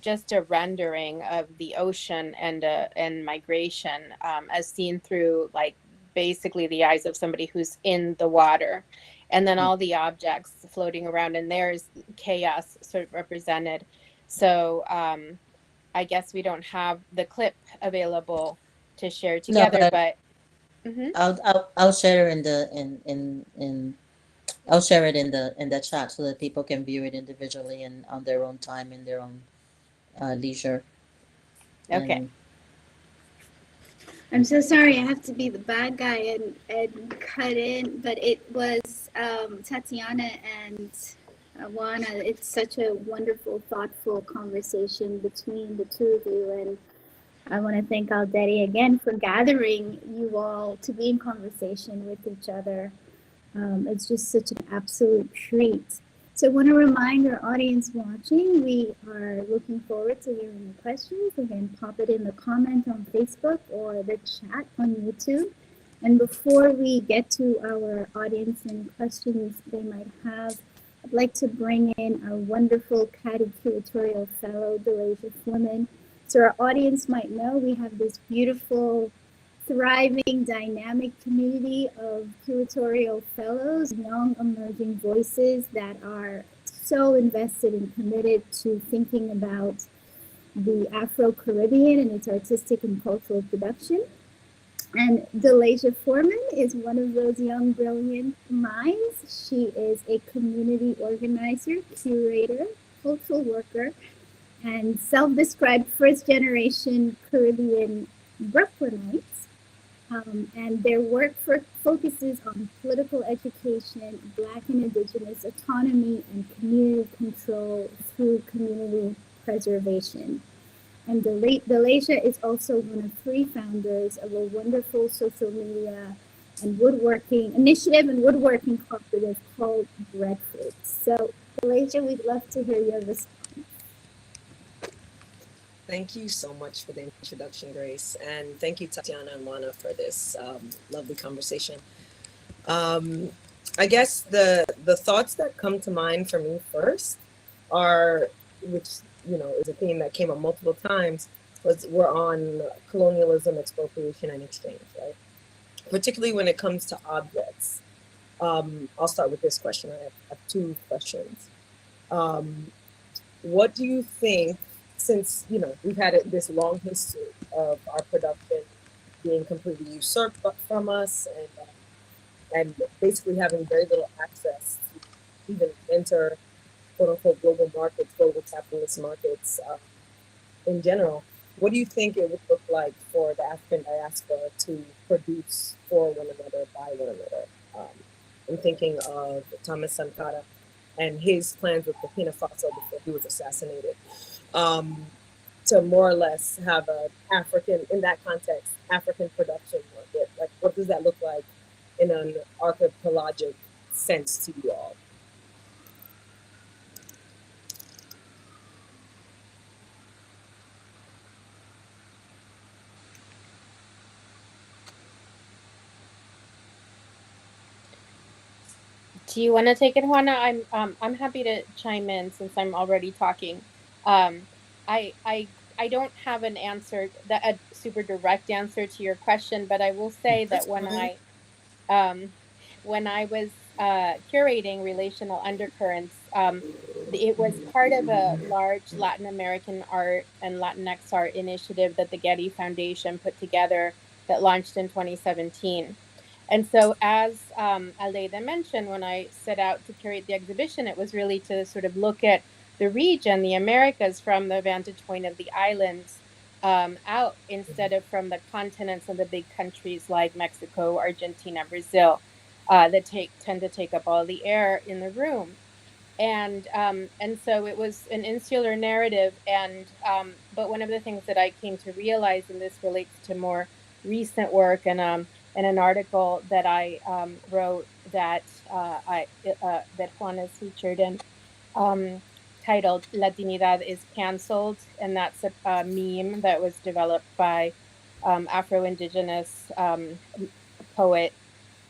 just a rendering of the ocean and migration as seen through, like, basically the eyes of somebody who's in the water. And then all the objects floating around, and there's chaos sort of represented. So I guess we don't have the clip available to share together, No, but I'll share I'll share it in the chat so that people can view it individually and on their own time, in their own leisure. okay. And I'm so sorry, I have to be the bad guy and cut in, but it was Tatiana and Juana. It's such a wonderful, thoughtful conversation between the two of you, and I want to thank Alderi again for gathering you all to be in conversation with each other. It's just such an absolute treat. So I want to remind our audience watching, we are looking forward to hearing your questions. Again, pop it in the comment on Facebook or the chat on YouTube. And before we get to our audience and questions they might have, I'd like to bring in our wonderful CCCADI Curatorial Fellow, Dalaeja Foreman. So our audience might know we have this beautiful, thriving, dynamic community of curatorial fellows, young emerging voices that are so invested and committed to thinking about the Afro-Caribbean and its artistic and cultural production. And Dalaeja Foreman is one of those young, brilliant minds. She is a community organizer, curator, cultural worker, and self-described first-generation Caribbean Brooklynites. And their work focuses on political education, Black and Indigenous autonomy, and community control through community preservation. And Dalaeja is also one of 3 founders of a wonderful social media and woodworking initiative and woodworking cooperative called Breadfruit. So Dalaeja, we'd love to hear your response. Thank you so much for the introduction, Grace. And thank you, Tatiana and Juana, for this lovely conversation. I guess the thoughts that come to mind for me first are, which, you know, is a theme that came up multiple times, we're on colonialism, expropriation, and exchange, right? Particularly when it comes to objects. I'll start with this question. I have 2 questions. What do you think, since, you know, we've had this long history of our production being completely usurped from us and basically having very little access to even enter quote unquote global markets, global capitalist markets in general, what do you think it would look like for the African diaspora to produce for one another, by one another? I'm thinking of Thomas Sankara and his plans with Burkina Faso before he was assassinated. To more or less have an African, in that context, African production market. Like, what does that look like in an archipelagic sense to you all? Do you want to take it, Juana? I'm happy to chime in since I'm already talking. I don't have an answer, a super direct answer to your question, but I will say that when I was curating Relational Undercurrents, it was part of a large Latin American art and Latinx art initiative that the Getty Foundation put together that launched in 2017. And so, as Aleida mentioned, when I set out to curate the exhibition, it was really to sort of look at the region, the Americas, from the vantage point of the islands out, instead of from the continents and the big countries like Mexico, Argentina, Brazil, that tend to take up all the air in the room. And so it was an insular narrative. And but one of the things that I came to realize, and this relates to more recent work and an article that I wrote that that Juana's featured in, titled "Latinidad is Canceled," and that's a meme that was developed by Afro-Indigenous poet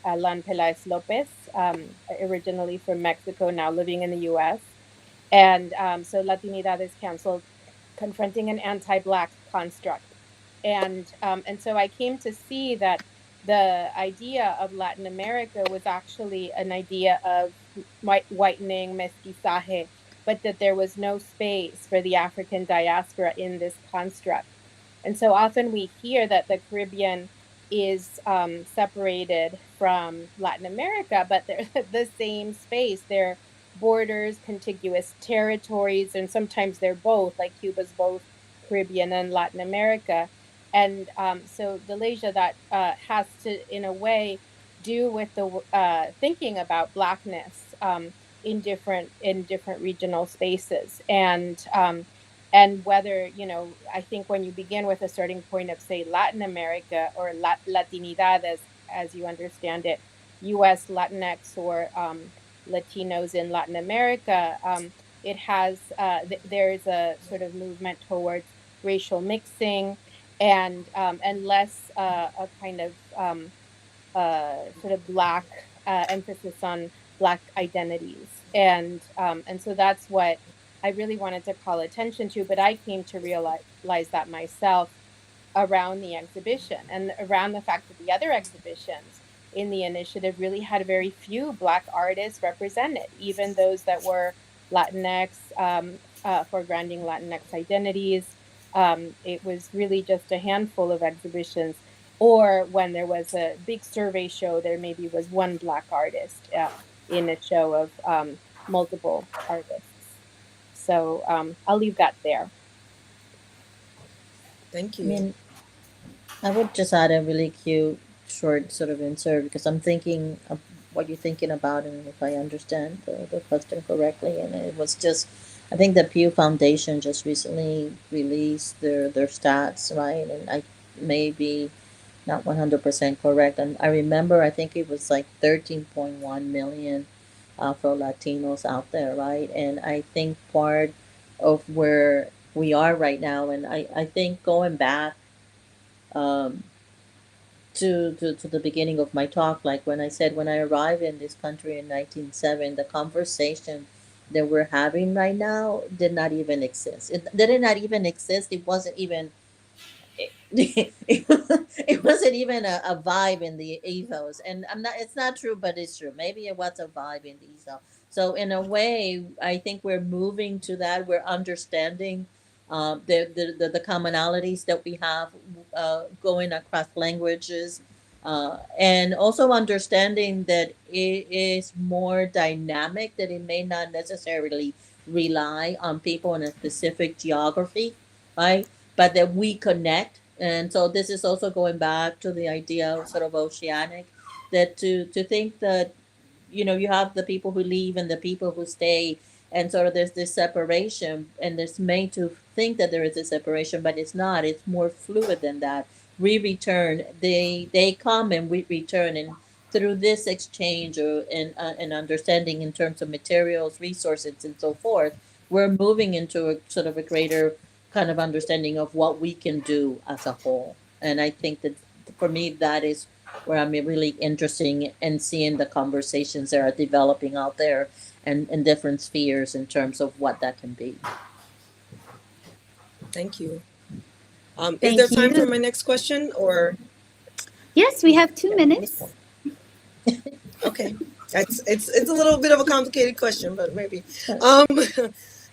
Lan Peláez López, originally from Mexico, now living in the U.S. And so Latinidad is Canceled, confronting an anti-Black construct. And so I came to see that the idea of Latin America was actually an idea of whitening, mestizaje, but that there was no space for the African diaspora in this construct. And so often we hear that the Caribbean is separated from Latin America, but they're the same space. They're borders, contiguous territories, and sometimes they're both, like Cuba's both Caribbean and Latin America. And so Dalaeja, that has to, in a way, do with the thinking about Blackness in different regional spaces. And and whether, you know, I think when you begin with a starting point of, say, Latin America or Latinidad, as you understand it, U.S. Latinx or Latinos in Latin America, it has there's a sort of movement towards racial mixing and less a kind of sort of Black emphasis on Black identities, and so that's what I really wanted to call attention to. But I came to realize that myself around the exhibition and around the fact that the other exhibitions in the initiative really had very few Black artists represented, even those that were Latinx, foregrounding Latinx identities. It was really just a handful of exhibitions, or when there was a big survey show, there maybe was one Black artist in a show of multiple artists. So I'll leave that there. Thank I you. mean, I would just add a really cute short sort of insert because I'm thinking of what you're thinking about, and if I understand the question correctly, and it was just, I think the Pew Foundation just recently released their stats, right? And I may be not 100% correct. And I remember, I think it was like 13.1 million Afro Latinos out there, right? And I think part of where we are right now, and I think going back um, to the beginning of my talk, like when I said when I arrived in this country in 1907, the conversation that we're having right now did not even exist. It did not even exist. It wasn't even it wasn't even a vibe in the ethos. And I'm not, it's not true, but it's true. Maybe it was a vibe in the ethos. So in a way, I think we're moving to that. We're understanding the commonalities that we have going across languages, and also understanding that it is more dynamic, that it may not necessarily rely on people in a specific geography, right? But that we connect. And so this is also going back to the idea of sort of oceanic, that to think that, you know, you have the people who leave and the people who stay, and sort of there's this separation, and it's made to think that there is a separation, but it's not. It's more fluid than that. We return, they come and we return, and through this exchange or and understanding in terms of materials, resources, and so forth, we're moving into a sort of a greater kind of understanding of what we can do as a whole. And I think that for me, that is where I'm really interested in seeing the conversations that are developing out there and in different spheres in terms of what that can be. Thank you. Is Thank there time you. for my next question, or? Yes, we have 2 minutes. Okay, it's a little bit of a complicated question, but maybe.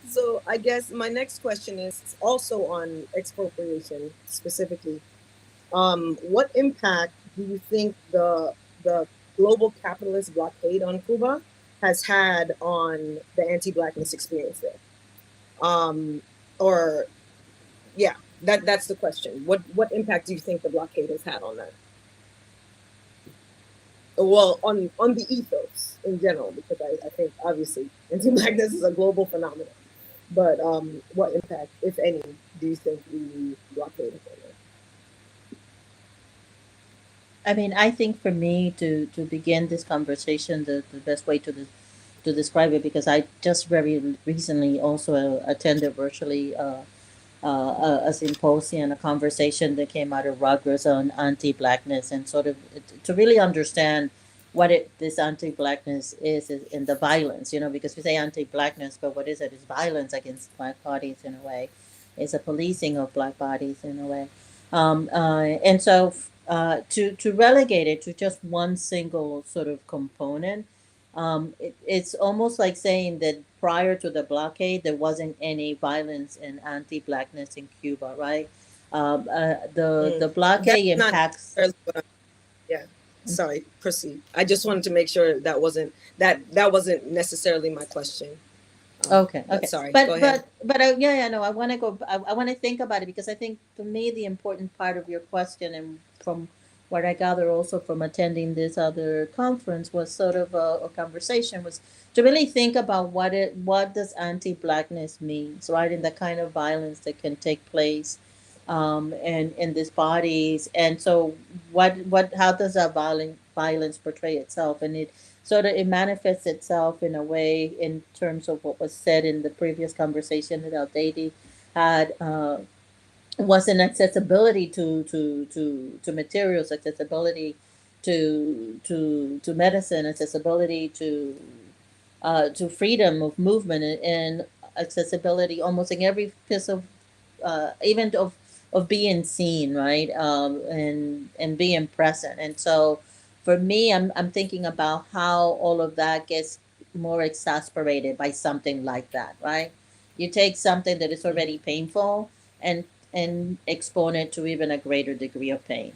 So I guess my next question is also on expropriation specifically. What impact do you think the global capitalist blockade on Cuba has had on the anti-Blackness experience there? Or yeah, that's the question. What impact do you think the blockade has had on that? Well, on the ethos in general, because I think obviously anti-Blackness is a global phenomenon. But what impact, if any, do you think the blockade has had? I mean, I think for me to begin this conversation, the best way to describe it, because I just very recently also attended virtually a symposium, a conversation that came out of Rutgers on anti-Blackness, and sort of to really understand what this anti-Blackness is in the violence, you know, because we say anti-Blackness, but what is it? It's violence against Black bodies in a way. It's a policing of Black bodies in a way. And so to relegate it to just one single sort of component, it's almost like saying that prior to the blockade, there wasn't any violence and anti-Blackness in Cuba, right? The blockade That's impacts. Yeah, sorry, proceed. I just wanted to make sure that wasn't necessarily my question. Okay. Sorry, But go ahead. yeah, no, I want to go. I want to think about it, because I think for me the important part of your question, and from what I gather also from attending this other conference was sort of a conversation was to really think about what does anti-Blackness means, right? And the kind of violence that can take place in these bodies. And so how does that violence portray itself? And it manifests itself in a way in terms of what was said in the previous conversation that Aldeidi had, was an accessibility to materials, accessibility to medicine, accessibility to freedom of movement, and accessibility almost in every piece of even of being seen, right? And being present. And so for me, I'm thinking about how all of that gets more exasperated by something like that, right? You take something that is already painful and expose it to even a greater degree of pain,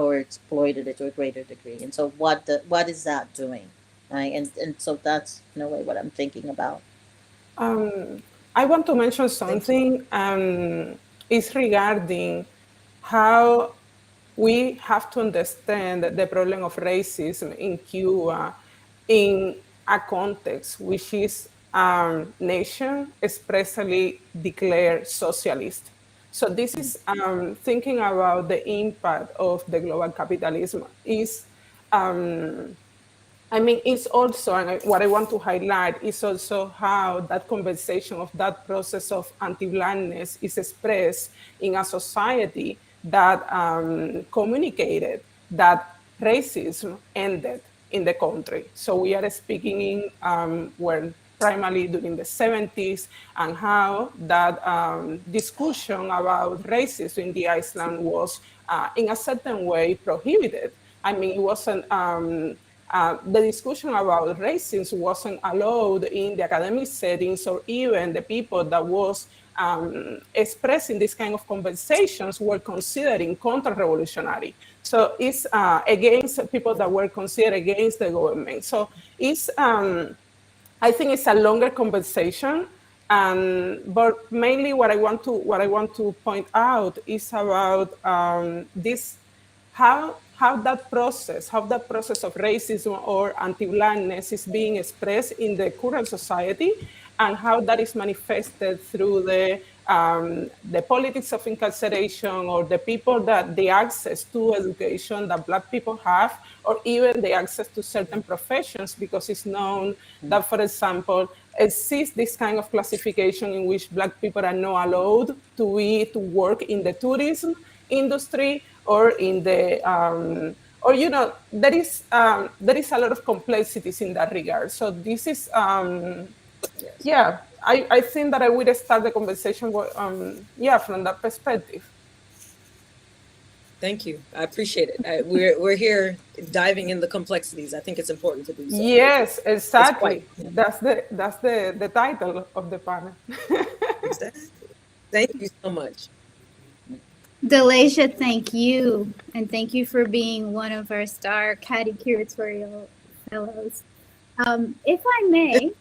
or exploited it to a greater degree. And so what is that doing? Right? And so that's in a way what I'm thinking about. I want to mention something, is regarding how we have to understand the problem of racism in Cuba in a context which is nation expressly declared socialist. So this is thinking about the impact of the global capitalism is it's also, and what I want to highlight is also how that conversation of that process of anti-Blackness is expressed in a society that communicated that racism ended in the country. So we are speaking in where primarily during the 70s, and how that discussion about racism in the island was in a certain way prohibited. It wasn't, the discussion about racism wasn't allowed in the academic settings, or even the people that was expressing this kind of conversations were considering counter-revolutionary. So it's against people that were considered against the government. So it's, I think it's a longer conversation, but mainly what I want to point out is about this, how that process of racism or anti-Blackness is being expressed in the current society, and how that is manifested through the politics of incarceration, or the access to education that Black people have, or even the access to certain professions, because it's known that, for example, exists this kind of classification in which Black people are not allowed to work in the tourism industry, or in the there is a lot of complexities in that regard. So this is I think that I would start the conversation from that perspective. Thank you. I appreciate it. We're here diving in the complexities. I think it's important to do so. Yes, exactly. That's the title of the panel. Exactly. Thank you so much. Dalaeja, thank you. And thank you for being one of our star CCCADI Curatorial Fellows. If I may,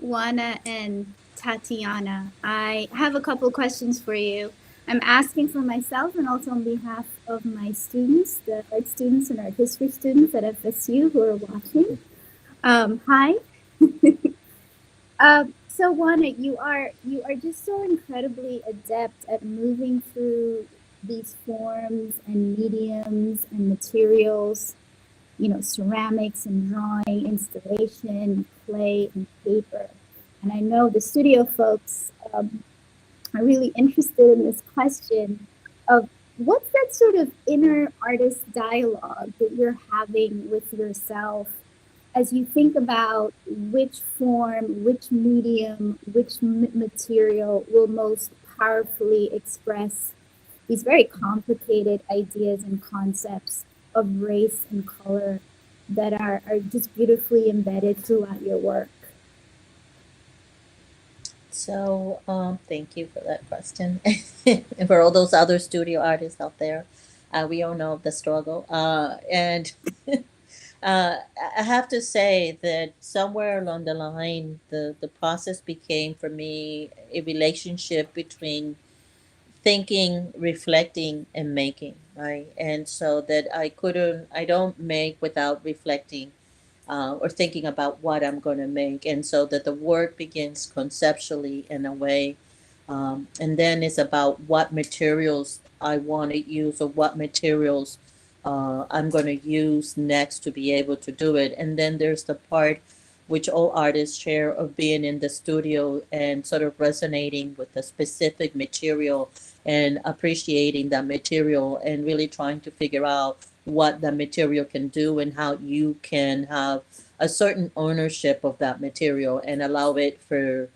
Juana and Tatiana, I have a couple questions for you. I'm asking for myself and also on behalf of my students, the art students and art history students at FSU who are watching. Hi. So Juana, you are just so incredibly adept at moving through these forms and mediums and materials, ceramics and drawing, installation, clay and paper. And I know the studio folks are really interested in this question of what's that sort of inner artist dialogue that you're having with yourself as you think about which form, which medium, which material will most powerfully express these very complicated ideas and concepts of race and color that are just beautifully embedded throughout your work? So thank you for that question. And for all those other studio artists out there, we all know the struggle. And I have to say that somewhere along the line, the process became for me a relationship between thinking, reflecting, and making, right? And so that I don't make without reflecting or thinking about what I'm going to make. And so that the work begins conceptually in a way. And then it's about what materials I want to use or what materials I'm going to use next to be able to do it. And then there's the part which all artists share of being in the studio and sort of resonating with the specific material and appreciating that material and really trying to figure out what the material can do and how you can have a certain ownership of that material and allow it for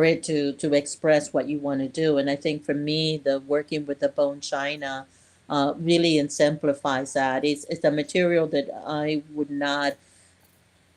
it to express what you want to do. And I think for me, the working with the bone china really exemplifies that. It's a material that I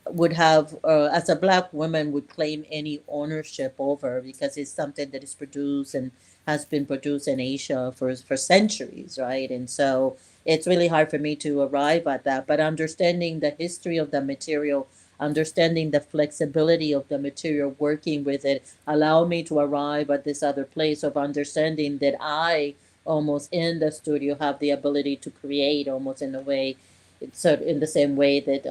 would have as a black woman would claim any ownership over because it's something that is produced and has been produced in Asia for centuries, right? And so it's really hard for me to arrive at that, but understanding the history of the material, understanding the flexibility of the material, working with it, allow me to arrive at this other place of understanding that I almost in the studio have the ability to create almost in a way so in the same way that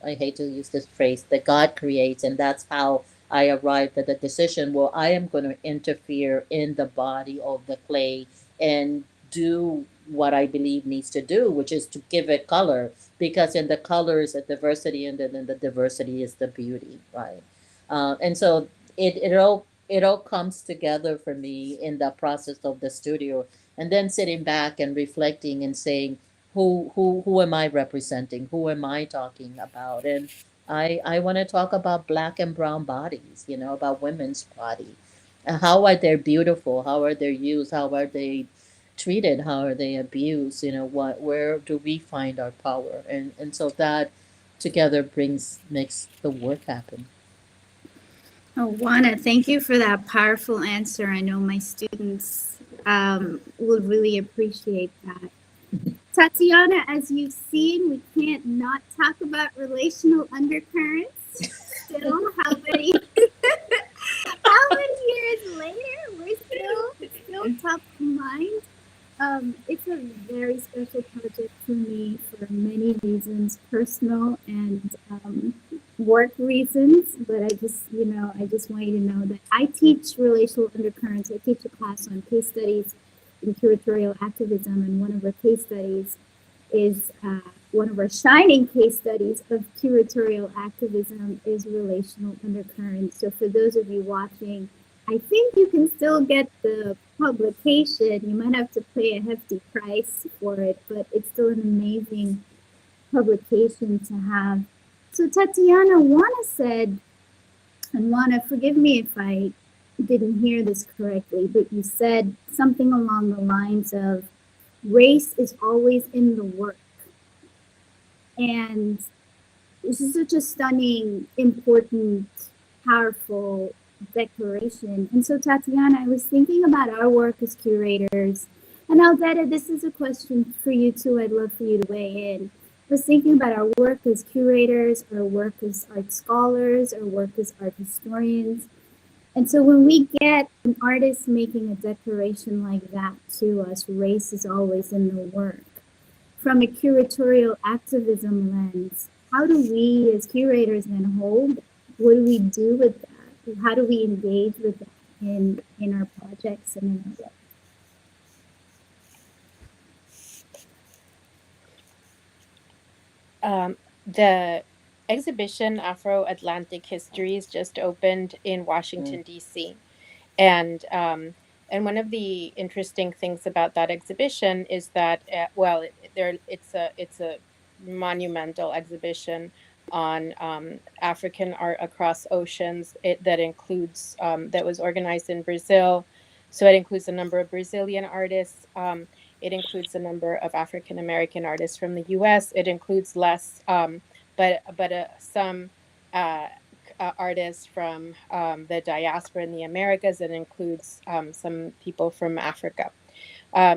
I hate to use this phrase that God creates, and that's how I arrived at the decision. Well, I am going to interfere in the body of the clay and do what I believe needs to do, which is to give it color, because in the color is the diversity, and then in the diversity is the beauty, right? And so it all comes together for me in the process of the studio, and then sitting back and reflecting and saying who am I representing? Who am I talking about? And I want to talk about black and brown bodies, about women's body. How are they beautiful? How are they used? How are they treated? How are they abused? Where do we find our power? And so that together makes the work happen. Oh, Juana, thank you for that powerful answer. I know my students would really appreciate that. Tatiana, as you've seen, we can't not talk about relational undercurrents. Still, how many years later, we're still top of mind. It's a very special project for me for many reasons, personal and work reasons. But I just want you to know that I teach relational undercurrents. I teach a class on case studies in curatorial activism, and one of our case studies is one of our shining case studies of curatorial activism is relational undercurrents. So for those of you watching, I think you can still get the publication. You might have to pay a hefty price for it, but it's still an amazing publication to have. So Tatiana, Juana said, and Juana, forgive me if I didn't hear this correctly, but you said something along the lines of race is always in the work. And this is such a stunning, important, powerful declaration. And so, Tatiana, I was thinking about our work as curators. And Aldeta, this is a question for you too. I'd love for you to weigh in. I was thinking about our work as curators, our work as art scholars, our work as art historians. And so when we get an artist making a declaration like that to us, race is always in the work. From a curatorial activism lens, how do we as curators then hold? What do we do with that? How do we engage with that in our projects and in our work? The exhibition Afro-Atlantic History is just opened in Washington, D.C. And one of the interesting things about that exhibition is that, it's a monumental exhibition on African art across oceans. That includes that was organized in Brazil, so it includes a number of Brazilian artists. It includes a number of African American artists from the U.S. It includes less, but some artists from the diaspora in the Americas. It includes some people from Africa.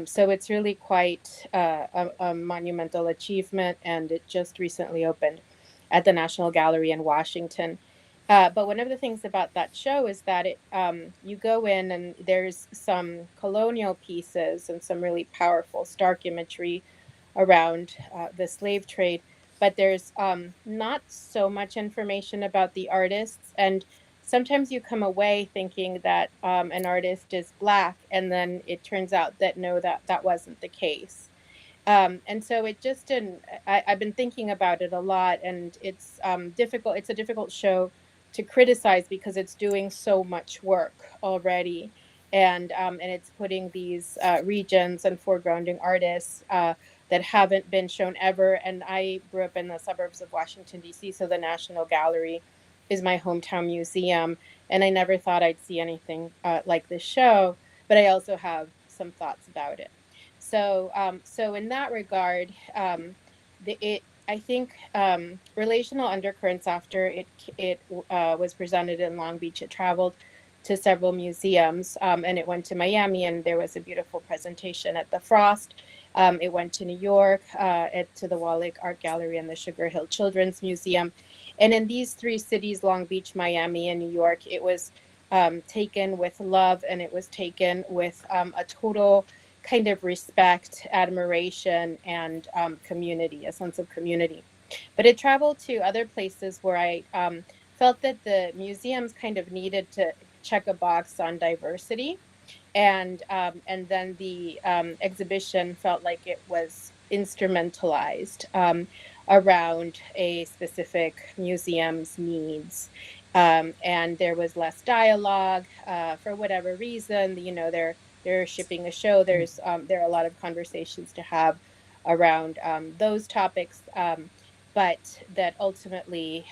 So it's really quite a monumental achievement, and it just recently opened at the National Gallery in Washington. But one of the things about that show is that you go in and there's some colonial pieces and some really powerful, stark imagery around the slave trade, but there's not so much information about the artists. And sometimes you come away thinking that an artist is Black, and then it turns out that no, that wasn't the case. And so it just didn't. I've been thinking about it a lot, and it's difficult. It's a difficult show to criticize because it's doing so much work already, and it's putting these regions and foregrounding artists that haven't been shown ever. And I grew up in the suburbs of Washington D.C., so the National Gallery is my hometown museum, and I never thought I'd see anything like this show. But I also have some thoughts about it. So in that regard, I think Relational Undercurrents, after it was presented in Long Beach, it traveled to several museums, and it went to Miami, and there was a beautiful presentation at the Frost. It went to New York, to the Wall Lake Art Gallery and the Sugar Hill Children's Museum. And in these three cities, Long Beach, Miami, and New York, it was taken with love, and it was taken with a total kind of respect, admiration, and community, a sense of community. But it traveled to other places where I felt that the museums kind of needed to check a box on diversity, and then the exhibition felt like it was instrumentalized around a specific museum's needs. And there was less dialogue for whatever reason. You know, they're shipping a show. There are a lot of conversations to have around those topics, but that ultimately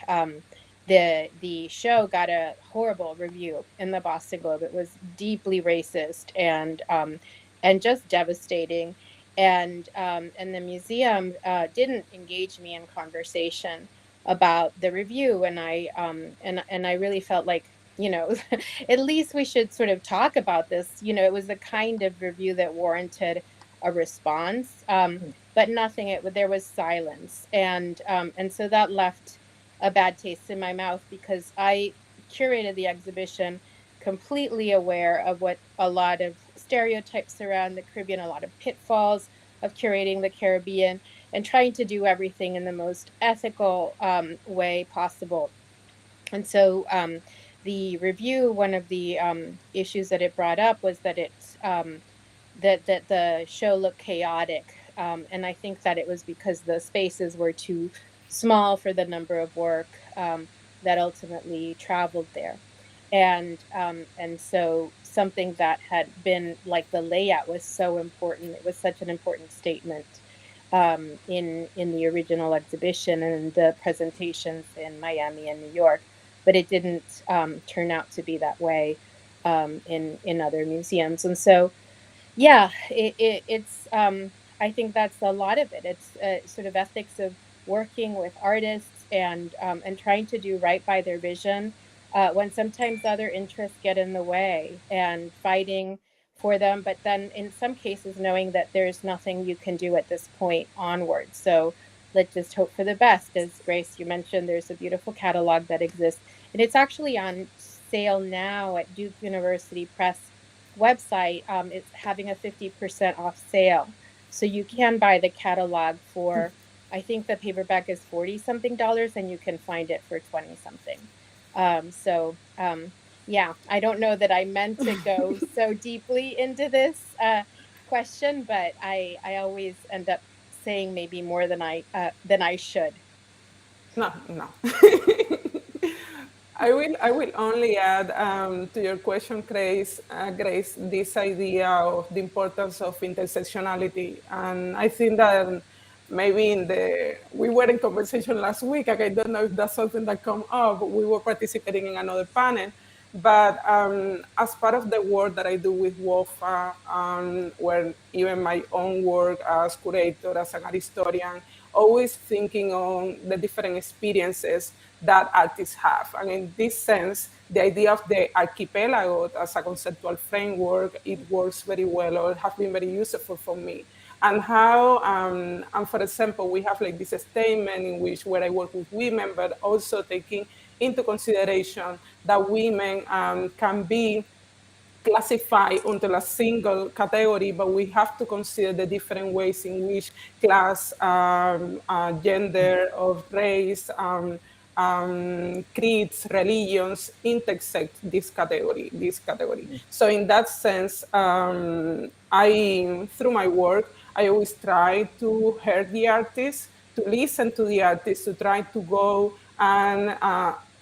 the show got a horrible review in the Boston Globe. It was deeply racist and just devastating. And the museum didn't engage me in conversation about the review, and I really felt like, you know, at least we should sort of talk about this. You know, it was the kind of review that warranted a response, but nothing. There was silence, and so that left a bad taste in my mouth, because I curated the exhibition completely aware of what a lot of stereotypes around the Caribbean, a lot of pitfalls of curating the Caribbean, and trying to do everything in the most ethical way possible. And so the review, one of the issues that it brought up was that that the show looked chaotic, and I think that it was because the spaces were too small for the number of work that ultimately traveled there. And so something that had been like, the layout was so important. It was such an important statement in the original exhibition and the presentations in Miami and New York, but it didn't turn out to be that way in other museums. And so, yeah, it's I think that's a lot of it. It's sort of ethics of working with artists and trying to do right by their vision when sometimes other interests get in the way, and fighting for them, but then in some cases knowing that there's nothing you can do at this point onward. So let's just hope for the best. As Grace, you mentioned, there's a beautiful catalog that exists, and it's actually on sale now at Duke University Press website. It's having a 50% off sale. So you can buy the catalog for, I think the paperback is $40 something, and you can find it for 20 something. Yeah, I don't know that I meant to go so deeply into this question, but I always end up saying maybe more than I should. No. I will only add to your question, Grace, this idea of the importance of intersectionality. And I think that maybe we were in conversation last week, and I don't know if that's something that come up. We were participating in another panel, but as part of the work that I do with WOFA, where even my own work as curator, as an art historian, always thinking on the different experiences that artists have. And in this sense, the idea of the archipelago as a conceptual framework, it works very well, or has been very useful for me. And how, and for example, we have like this statement in which where I work with women, but also taking into consideration that women can be classified under a single category, but we have to consider the different ways in which class, gender, of race, creeds, religions intersect this category. So in that sense, through my work, I always try to hear the artists, to listen to the artists, to try to go and,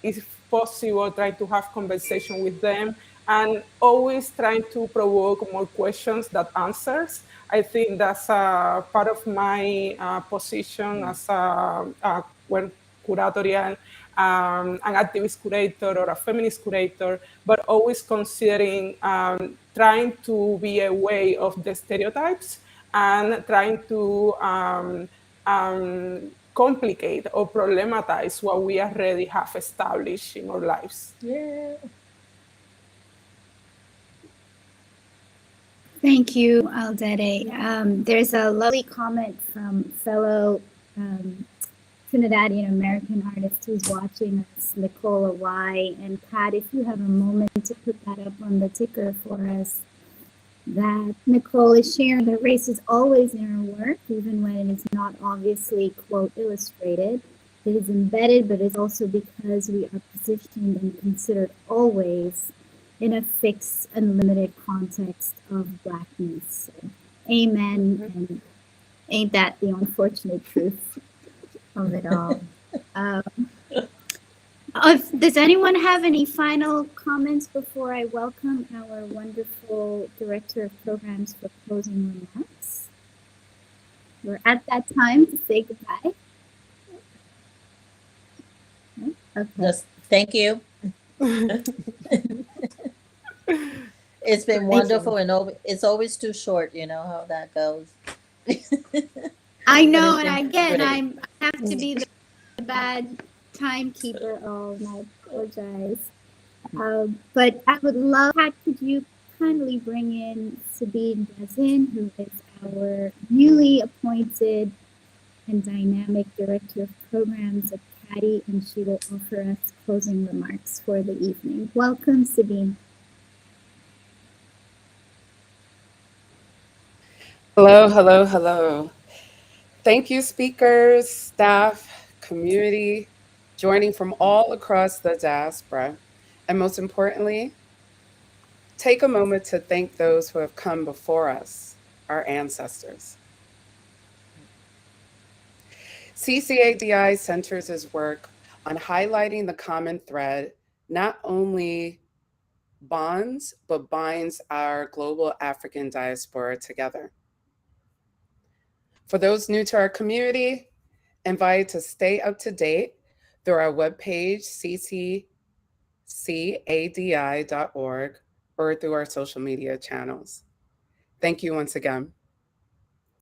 if possible, try to have conversation with them, and always trying to provoke more questions than answers. I think that's part of my position as a curatorial, an activist curator or a feminist curator, but always considering trying to be aware of the stereotypes and trying to complicate or problematize what we already have established in our lives. Yeah. Thank you, Aldede. There's a lovely comment from fellow Trinidadian American artist who's watching us, Nicola Y. And Pat, if you have a moment to put that up on the ticker for us, that Nicole is sharing that race is always in her work, even when it is not obviously, quote, illustrated. It is embedded, but it's also because we are positioned and considered always in a fixed and limited context of Blackness. So, amen. And ain't that the unfortunate truth of it all? Does anyone have any final comments before I welcome our wonderful Director of Programs for closing remarks? We're at that time to say goodbye. Okay. Just thank you. It's been wonderful, and it's always too short. You know how that goes. I know, and But it's again, been I have to be the bad timekeeper. Oh, and I apologize. But I would love, Pat, could you kindly bring in Sabine Gazin, who is our newly appointed and dynamic Director of Programs at CCCADI, and she will offer us closing remarks for the evening. Welcome, Sabine. Hello, hello, hello. Thank you, speakers, staff, community, joining from all across the diaspora. And most importantly, take a moment to thank those who have come before us, our ancestors. CCADI centers its work on highlighting the common thread, not only bonds, but binds our global African diaspora together. For those new to our community, invited to stay up to date through our webpage, CCCADI.org, or through our social media channels. Thank you once again.